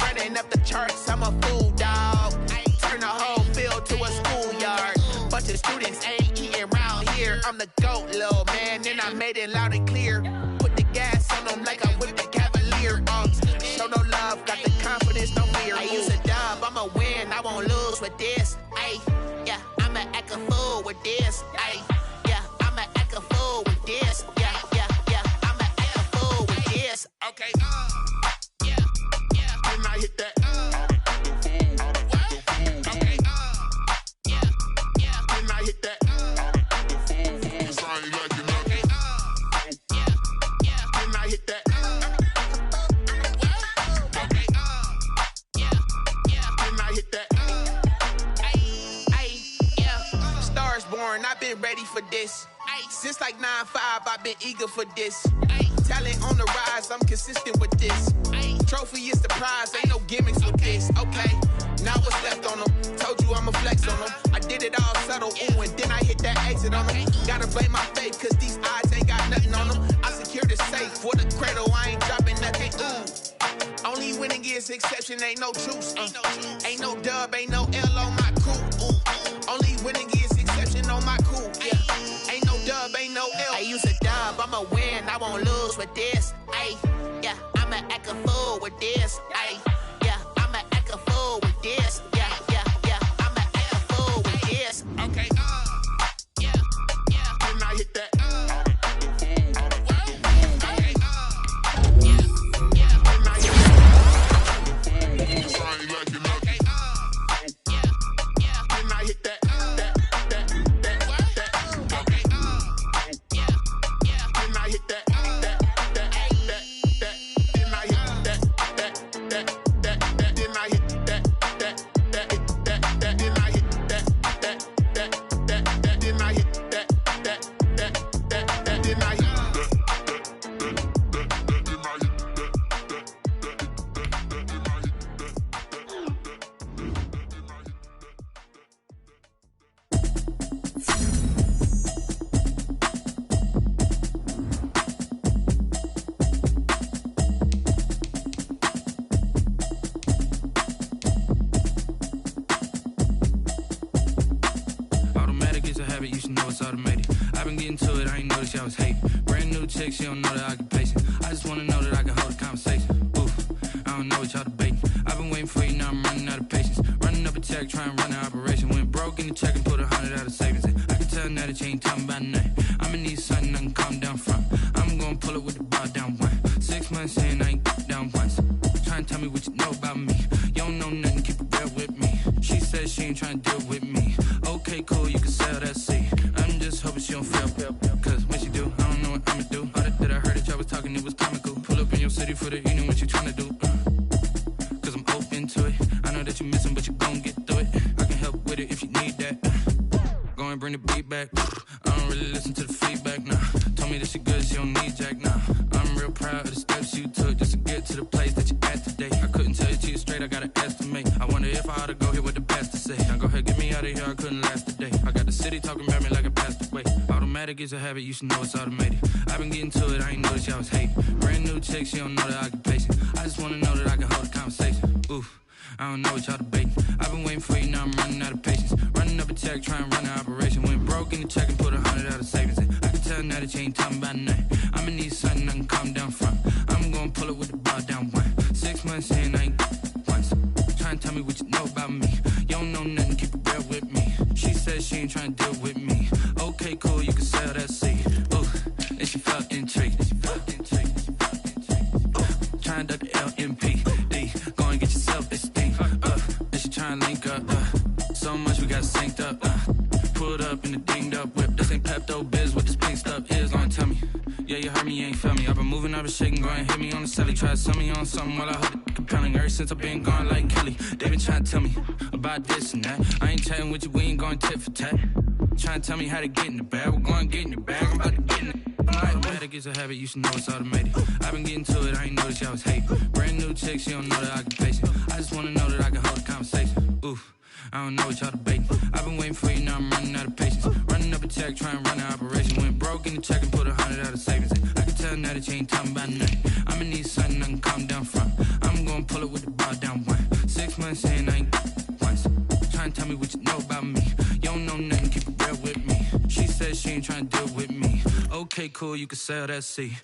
Running up the charts, I'm a fool, dog. Turn the whole field to a schoolyard. Bunch of students ain't eating round here. I'm the GOAT, little man, and I made it loud and clear. Put the gas on them like I whipped the Cavalier. Show no love, got the confidence, no fear. I use a dub, I'ma win, I won't lose with this. Yeah, I'ma act a fool with this. Yeah, I'ma act a fool with this. Yeah, I'ma act a fool with this. Okay, yeah, can I hit that? Okay, yeah, can I hit that? Cause I ain't like it. Okay, yeah, can I hit that? Okay, yeah, can I hit that? Yeah, Stars born, I've been ready for this. Since like 9-5, I've been eager for this. Talent on the rise, I'm consistent with this. Trophy is the prize, ain't no gimmicks with this. Okay, now what's left on them? Told you I'ma flex on them. I did it all subtle, ooh, and then I hit that exit on them. Gotta blame my faith, cause these odds ain't got nothing on them. I secure the safe for the cradle, I ain't dropping nothing, ooh. Only winning is exception, ain't no truce. Ain't no dub, ain't no L on my crew. Only winning is exception on my crew, yeah. Ain't no dub, ain't no L. I use a dub, I'ma win, I won't lose with this. Yeah, I'ma act a fool with this. Yeah, I'ma act a fool with this. Yeah, I'ma act a fool with this. Okay, yeah, can I hit that? Okay, yeah, can I hit that? Cause I ain't like it, okay, yeah, can I hit that? I was hating. Brand new chick, she don't know the occupation. I just wanna know that I can hold a conversation. Oof, I don't know what y'all debating. I've been waiting for you, now I'm running out of patience. Running up a check, trying to run an operation. Went broke in the check and put 100 out of savings in. I can tell now that you ain't talking about nothing. I'ma need something I can calm down from. I'm gonna pull it with the she ain't trying to deal with me. Okay, cool, you can sell that seed. I'm just hoping she don't fail. Cause when she do, I don't know what I'ma do. All that I heard that y'all was talking, it was comical. Pull up in your city for the evening, what you trying to do? Cause I'm open to it. I know that you missing, but you gon' get through it. I can help with it if you need that. Go and bring the beat back. I don't really listen to the feedback, nah. Told me that she good, she don't need jack, nah. I'm real proud of the steps you took just to get to the place that you at today. I couldn't tell you to you straight, I gotta estimate. I wonder if I ought to go here with the best to say. Now go ahead, get me out of here, I couldn't last a day. I got the city talking about me like I passed away. Automatic is a habit, you should know it's automated. I've been getting to it, I ain't noticed y'all was hating. Brand new chick, she don't know the occupation. I just wanna know that I can hold a conversation. Oof. I don't know what y'all debating. I've been waiting for you, now I'm running out of patience. Running up a check, trying to run an operation. Went broke in the check and put 100 out of savings in. I can tell now that you ain't talking about nothing. I'ma need something I can calm down from. I'm gonna pull it with the bar down one. 6 months in, I ain't once. Trying to tell me what you know about me. You don't know nothing, keep it real with me. She said she ain't trying to deal with me. Okay, cool, you can sell that seed. Ooh, and she felt intrigued. Trying to duck the LMP. Go and get yourself esteem. And she trying to link up. So much we got synced up. Pulled up in the dinged up whip. This ain't Pepto Biz, what this pink stuff is. Gonna tell me. Yeah, you heard me, you ain't felt me. I've been moving, I've been shaking, go and hit me on the celly. Try to sell me on something while I hold it compelling. Ever since I've been gone like Kelly. They been trying to tell me about this and that. I ain't chatting with you, we ain't going tit for tat. Trying to tell me how to get in the bag. We're going to get in the bag, I'm about to get in it. Automatic is a habit, you should know it's automated. I've been getting to it, I ain't noticed y'all was hating. Brand new chick, she don't know the occupation. I just wanna know that I can hold a conversation. Oof, I don't know what y'all debating. I've been waiting for you, now I'm running out of patience. Running up a check, trying to run an operation. Went broke in the check and put 100 out of savings in. I can tell now that you ain't talking about nothing. I'ma need something I can calm down from. I'm gonna pull it with the bar down one. 6 months in, I ain't once. Trying to tell me what you know about me. You don't know nothing, keep it real with me. She said she ain't trying to deal with me. Okay, cool, you can sell that seed.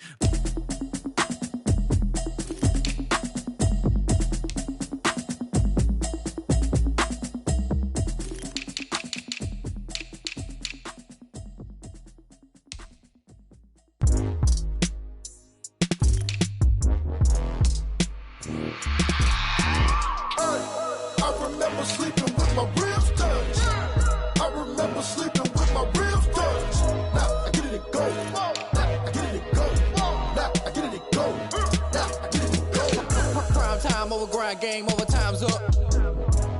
Game over, time's up.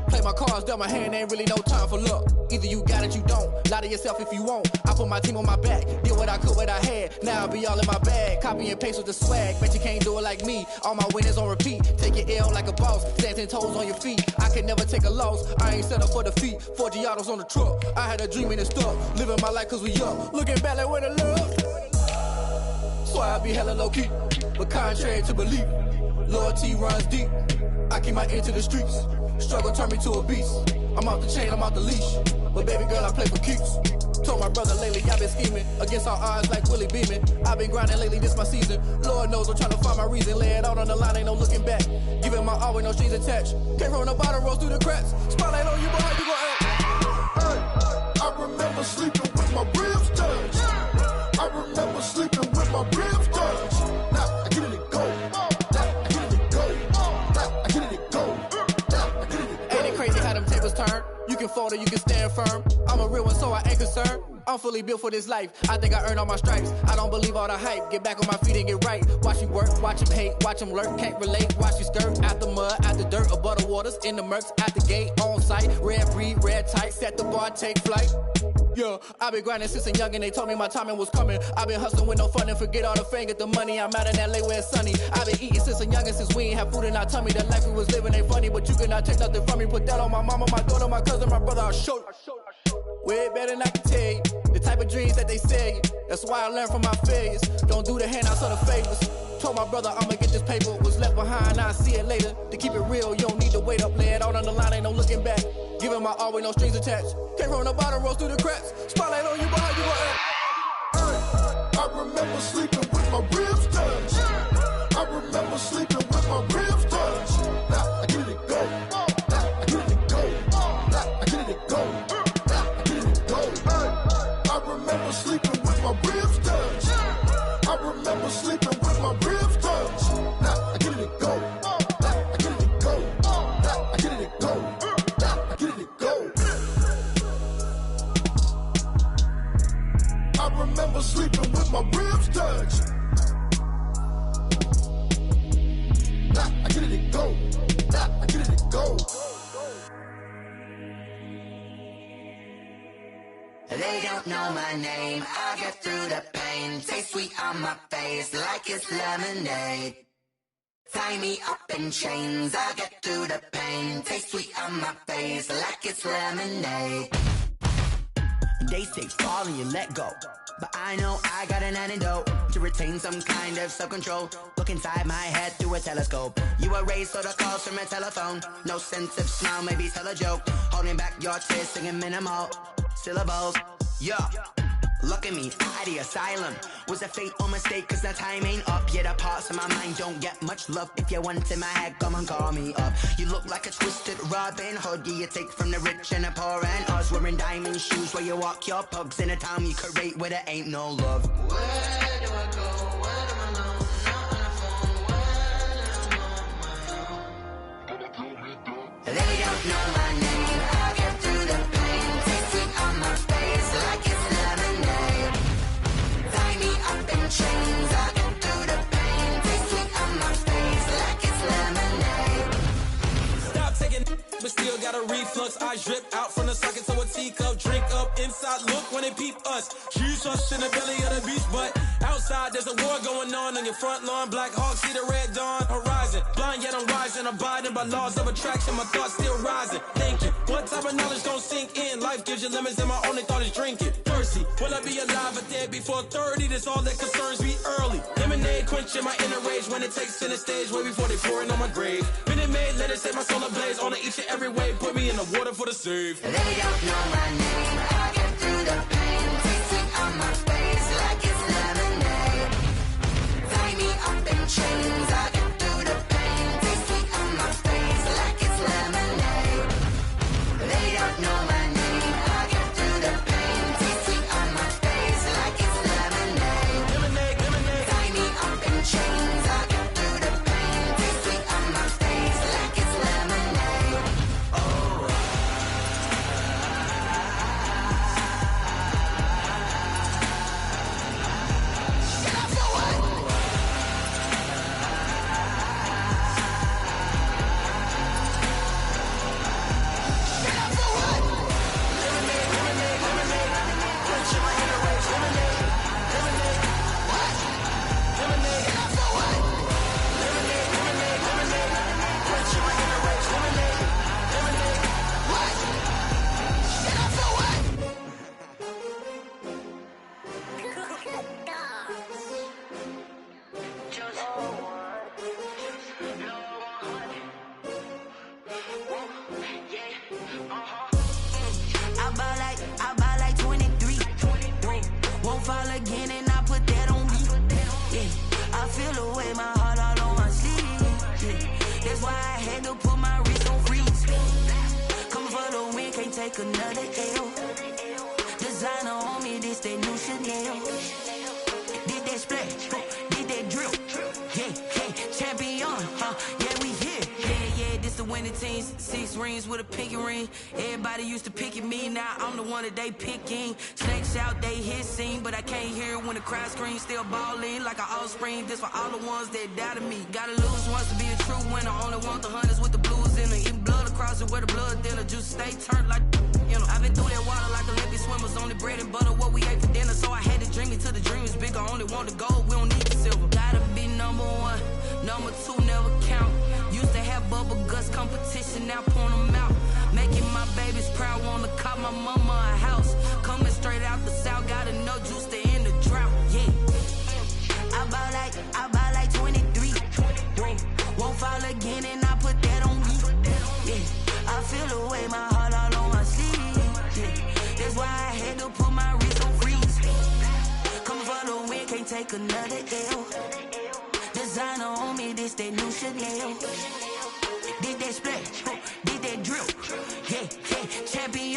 Play my cards, dealt my hand, ain't really no time for luck. Either you got it, you don't. Lie to yourself if you won't. I put my team on my back, did what I could, what I had. Now I'll be all in my bag. Copy and paste with the swag. Bet you can't do it like me. All my winners on repeat. Take your L like a boss. Stand 10 toes on your feet. I can never take a loss. I ain't set up for defeat. 4 Giottos on the truck. I had a dream and it stuck. Living my life cause we up. Looking back like where the love. So I be hella low key. But contrary to belief, loyalty runs deep. I keep my ear to the streets. Struggle turned me to a beast. I'm off the chain, I'm off the leash. But baby girl, I play for keeps. Told my brother lately, I've been scheming. Against all odds like Willie Beeman. I've been grinding lately, this my season. Lord knows I'm trying to find my reason. Lay it out on the line, ain't no looking back. Giving my all with no strings attached. Came from the bottom, rose through the cracks. Spotlight on you, boy, how you gon' act? Hey, I remember sleeping with my ribs touched. I remember sleeping with my ribs touched. Now I get it and go. Turn. You can fold or you can stand firm. I'm a real one, so I ain't concerned. I'm fully built for this life. I think I earned all my stripes. I don't believe all the hype. Get back on my feet and get right. Watch you work, watch him hate, watch him lurk. Can't relate, watch you skirt. Out the mud, out the dirt, above the waters, in the murks, at the gate, on site. Red breed, red tight, set the bar, take flight. Yeah, I been grinding since a young and they told me my timing was coming. I been hustling with no fun and forget all the fame, get the money. I'm out in LA where it's sunny. I been eating since a young and since we ain't have food in our tummy. The life we was living ain't funny, but you cannot take nothing from me. Put that on my mama, my daughter, my cousin, my brother, I'll show you. Way better than I can tell you. The type of dreams that they sell you. That's why I learned from my failures. Don't do the handouts or the favors. Told my brother I'ma get this paper. Was left behind, I'll see it later. To keep it real, you don't need to wait up. Lay it out on the line, ain't no looking back. Giving my all with no strings attached. Came from the bottom, rose through the cracks. Spotlight on you, boy, how you gon' act? Hey, I remember sleeping with my ribs touched. I remember sleeping with my ribs touched. Now I get it and go. Now I get it and go. Now I get it and go. Now I get it and go. Hey, I remember sleeping with my ribs touched. I remember sleeping with my ribs touched. Now I get it and go. Now I get it and go. Now I get it and go. Now I get it and go. with my ribs touch. Nah, I get it and go. Nah, I get it and go. They don't know my name, I get through the pain. Taste sweet on my face like it's lemonade. Tie me up in chains, I get through the pain. Taste sweet on my face like it's lemonade. They say fall and you let go, but I know I got an antidote to retain some kind of self-control. Look inside my head through a telescope. You erase all the calls from a telephone. No sense of smile, maybe tell a joke. Holding back your tears, singing minimal syllables. Yeah, look at me, out of the asylum. Was a fate or mistake, cause the time ain't up. Yet the parts of my mind don't get much love. If you want in my head, come and call me up. You look like a twisted Robin Hood. Yeah, you take from the rich and the poor and us. Wearing diamond shoes where you walk your pugs. In a town you create where there ain't no love. Where do I go? Where do I know? Not on the phone, where am I on my own? They don't know my name, I get through the pain. Taste sweet on my face like it's lemonade. Tie me up in chains, I get through the pain. Taste sweet on my face like it's lemonade. Stop taking but still got a reflux. I drip out from the socket to a teacup. Drink up inside, look when they peep us. Huge us in the belly of the beach, but outside there's a war going on your front lawn. Black Hawk, see the red dawn horizon. Blind yet I'm rising, abiding by laws of attraction. My thoughts still rising, thinking what type of knowledge gon' sink in? Life gives you lemons and my only thought is drinking. Thirsty, will I be alive or dead before 30? That's all that concerns me early. Lemonade quenching my inner rage when it takes center stage way before they pour it on my grave. Minute Maid, let it set my soul ablaze on each and every way. Put me in the water for the save. They don't know my name, I get through the pain. Taste sweet on my face like it's lemonade. Tie me up in chains, I get through the pain. Taste sweet on my face like it's lemonade. They don't know my name, I get through the pain. Taste sweet on my face like it's lemonade. Lemonade, lemonade. Tie me up in chains, I get through the pain. Taste sweet on my face like it's lemonade. I buy like 23. Won't fall again and I put that on me. Yeah, I feel the way my heart all on my sleeve. Yeah, that's why I had to put my wrist on freeze. Coming for the win, can't take another L. Designer on me, this that new Chanel. Did that splash, did that drill. Yeah, champion, yeah, we here. Yeah, this the winning teams. 6 rings with a pinky ring. Everybody used to pick at me, now I'm the one that they picking. Snakes out, they hit scene, but I can't hear it when the crowd screams. Still balling like an offspring. This for all the ones that doubted me. Gotta lose once to be a true winner. Only want the hunters with the blues in it. Eating blood across it where the blood dinner. Juice stay turned like, you know. I've been through that water like Olympic swimmers. Only bread and butter, what we ate for dinner. So I had to dream it till the dream is bigger. Only want the gold, we don't need the silver. Gotta be number 1, number 2 never count. Used to have bubble guts competition, now point them out. Making my babies proud, wanna call my mama a house. Coming straight out the south, gotta know juice to end the drought. Yeah, I buy like 23. Won't fall again and I put that on me. Yeah, I feel the way my heart all on my sleeve. Yeah, that's why I had to put my wrist on freeze. Coming for the win, can't take another L. Designer on me, this that new Chanel. Did that splash, did that drill. Yeah, champion,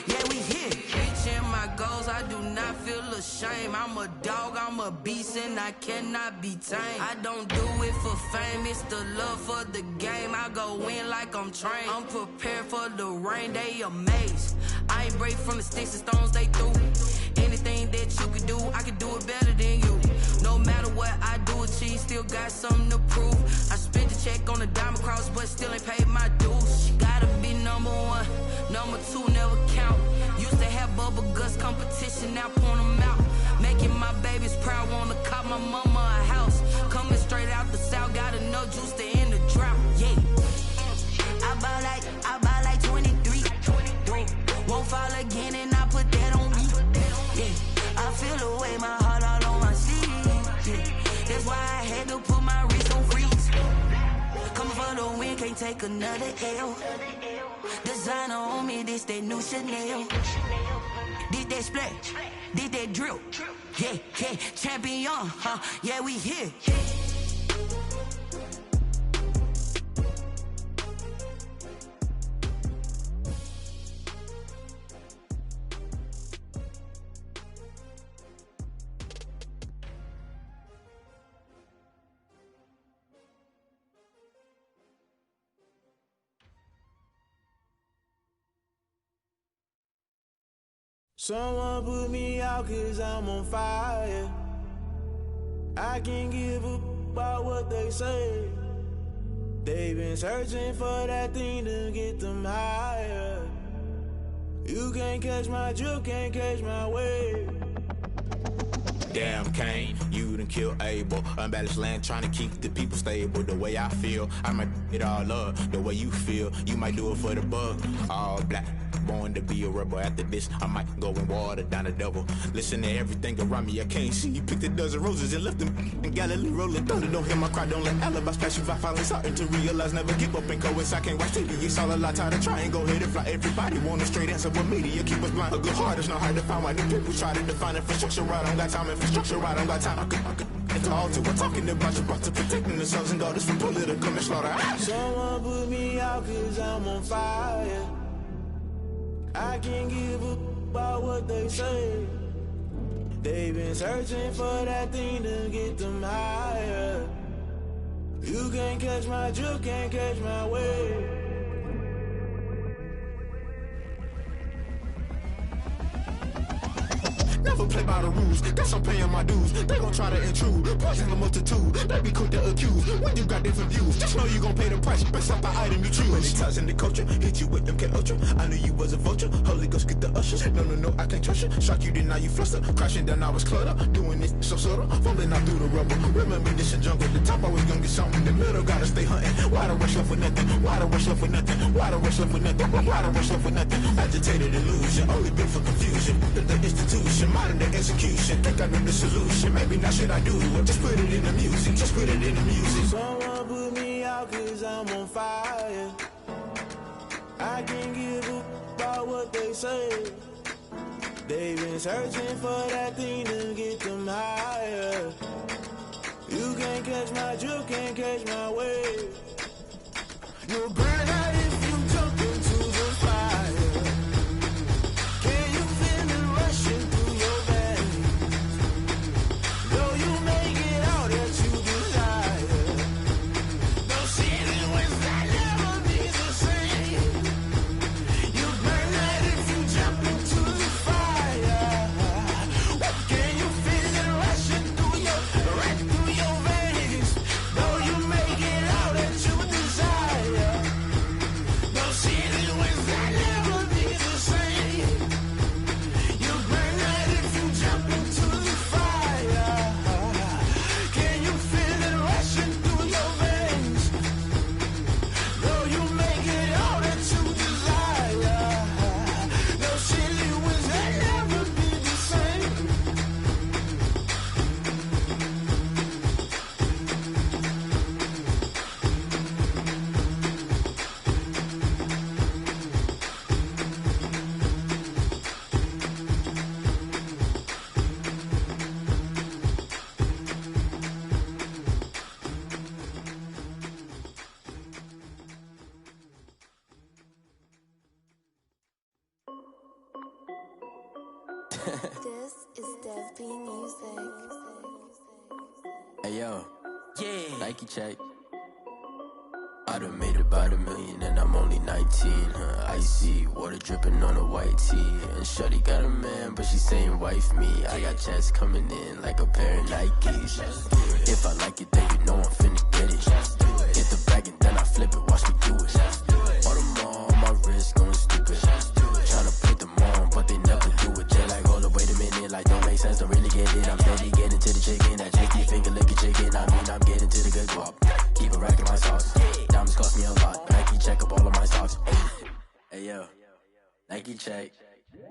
yeah, we here. Reaching my goals, I do not feel ashamed. shame. I'm a dog, I'm a beast, and I cannot be tamed. I don't do it for fame, it's the love for the game. I go in like I'm trained. I'm prepared for the rain, they amazed. I ain't break from the sticks and stones they threw. Anything that you could do, I could do it better than you. No matter what I do achieve, still got something to prove. I spent the check on the diamond cross, but still ain't paid my dues. She gotta be number one, number two never count. Used to have bubble guts competition, now point them out. Making my babies proud, wanna cop my mama a house. Coming straight out the south, got enough juice to end the drought. Yeah, I buy like 23. Won't fall again, and I put that on me. Yeah, I feel the way, my heart all on my sleeve. Yeah, that's why I had to put my wrist on freeze. Coming for the win, can't take another L. Designer on me, this that new Chanel. This that splash, this that drill. Yeah, yeah, champion, huh? Yeah, we here. Someone put me out 'cause I'm on fire. I can't give a about what they say. They've been searching for that thing to get them higher. You can't catch my drift, can't catch my wave. Damn Kane, you done killed Abel. Unbalanced land, trying to keep the people stable. The way I feel, I might it all up. The way you feel, you might do it for the bug. All black, born to be a rebel. After this, I might go and water down the devil. Listen to everything around me, I can't see. You picked a dozen roses and left them in Galilee rolling thunder. Don't hear my cry, don't let alibis pass you by. Finally starting to realize, never give up and coincide. I can't watch TV, it's all a lot. Tired of trying, go ahead and fly. Everybody want a straight answer, but media keep us blind. A good heart is not hard to find. Why the people try to define infrastructure right? I don't got time, infrastructure right? I don't got time. I could into all to. We're talking about you, brought to protecting the sons and daughters from political and slaughter. Someone put me out 'cause I'm on fire. I can't give a about what they say. They've been searching for that thing to get them higher. You can't catch my drift, can't catch my wave. Never play by the rules, guess I'm paying my dues. They gon' try to intrude, poison the multitude. They be quick to accuse, when you got different views. Just know you gon' pay the price, based off the item you choose. Many times in the culture, hit you with them K-Ultra. I knew you was a vulture, Holy Ghost get the ushers. No, I can't trust you. Shock you, then now you fluster. Crashing down, I was cluttered. Doing this so subtle, falling out through the rubble. Remember this a jungle, the top always gonna get something. In the middle, gotta stay hunting. Why the rush left with nothing? Why the rush left with nothing? Why the rush left with nothing? Why the rush left with nothing? Agitated illusion, only built for confusion. The institution, modern day execution. Think I know the solution, maybe not should I do it? Just put it in the music, just put it in the music. Someone put me out 'cause I'm on fire. I can't give a about what they say. They've been searching for that thing to get them higher. You can't catch my drift, can't catch my wave. You'll burn out if you jump into the fire. Can you feel it rushing through your veins? Though you may get all that you desire, no city was that never be the same. You burn out if you jump into the fire. Can you feel it rushing through your veins? Though you may get all that you desire, This is Dev B Music. Hey yo, yeah, Nike check. I done made about $1 million and I'm only 19. Icy water dripping on a white tee. And shorty got a man, but she saying wife me. I got checks coming in like a pair of Nikes. If I like it, then you know I'm finna get it. Get the bag and then I flip it, watch me do it. All them on my wrist going stupid. Tryna put them on, but they never do it. They like, hold up, wait a minute, like don't make sense, don't really get it. I'm steady getting to the chicken, that chicky finger licking chicken. I mean, I'm getting to the good guap. Keep a rack in my sauce. Diamonds cost me a lot. Nike check up all of my socks. Hey yo, Nike check.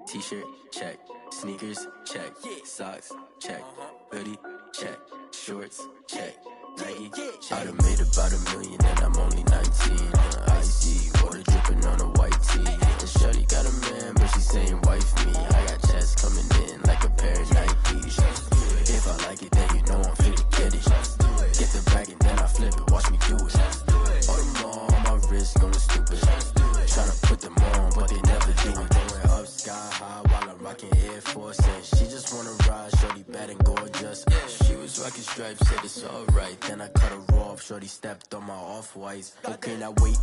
T-shirt check. Sneakers check. Socks check. Hoodie check. Shorts check. Nike. I done made about $1 million and I'm only 19. Icy water dripping on a white tee. And shorty got a man, but she saying wife me. I got checks coming in like a pair of Nikes. If I like it, then you know I'm finna get it. Get the bag and then I flip it, watch me do it. All them on my wrist going stupid. Tryna put them on, but they never do it. Going up sky high while I'm rocking Air Force. And she just wanna ride, shorty bad and gorgeous. She was rocking stripes, said it's alright. Then I cut her off, shorty stepped on my off-whites. Okay, now wait.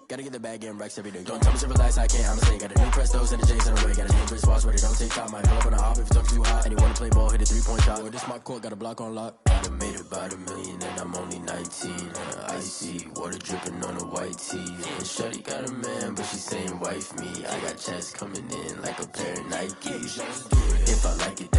Gotta get the bag and racks every day. Don't tell me to relax, I can't, I'ma say. Got a new Prestos and the J's in the way. Got a new Chris Foss, but it don't take time. I pull up on a hop if it's up too hot. And you wanna play ball, hit a 3-point shot. Or this my court, got a block on lock. I done made about $1 million and I'm only 19. Icy water dripping on a white tee. And shorty got a man, but she saying wife me. I got checks coming in like a pair of Nikes. If I like it,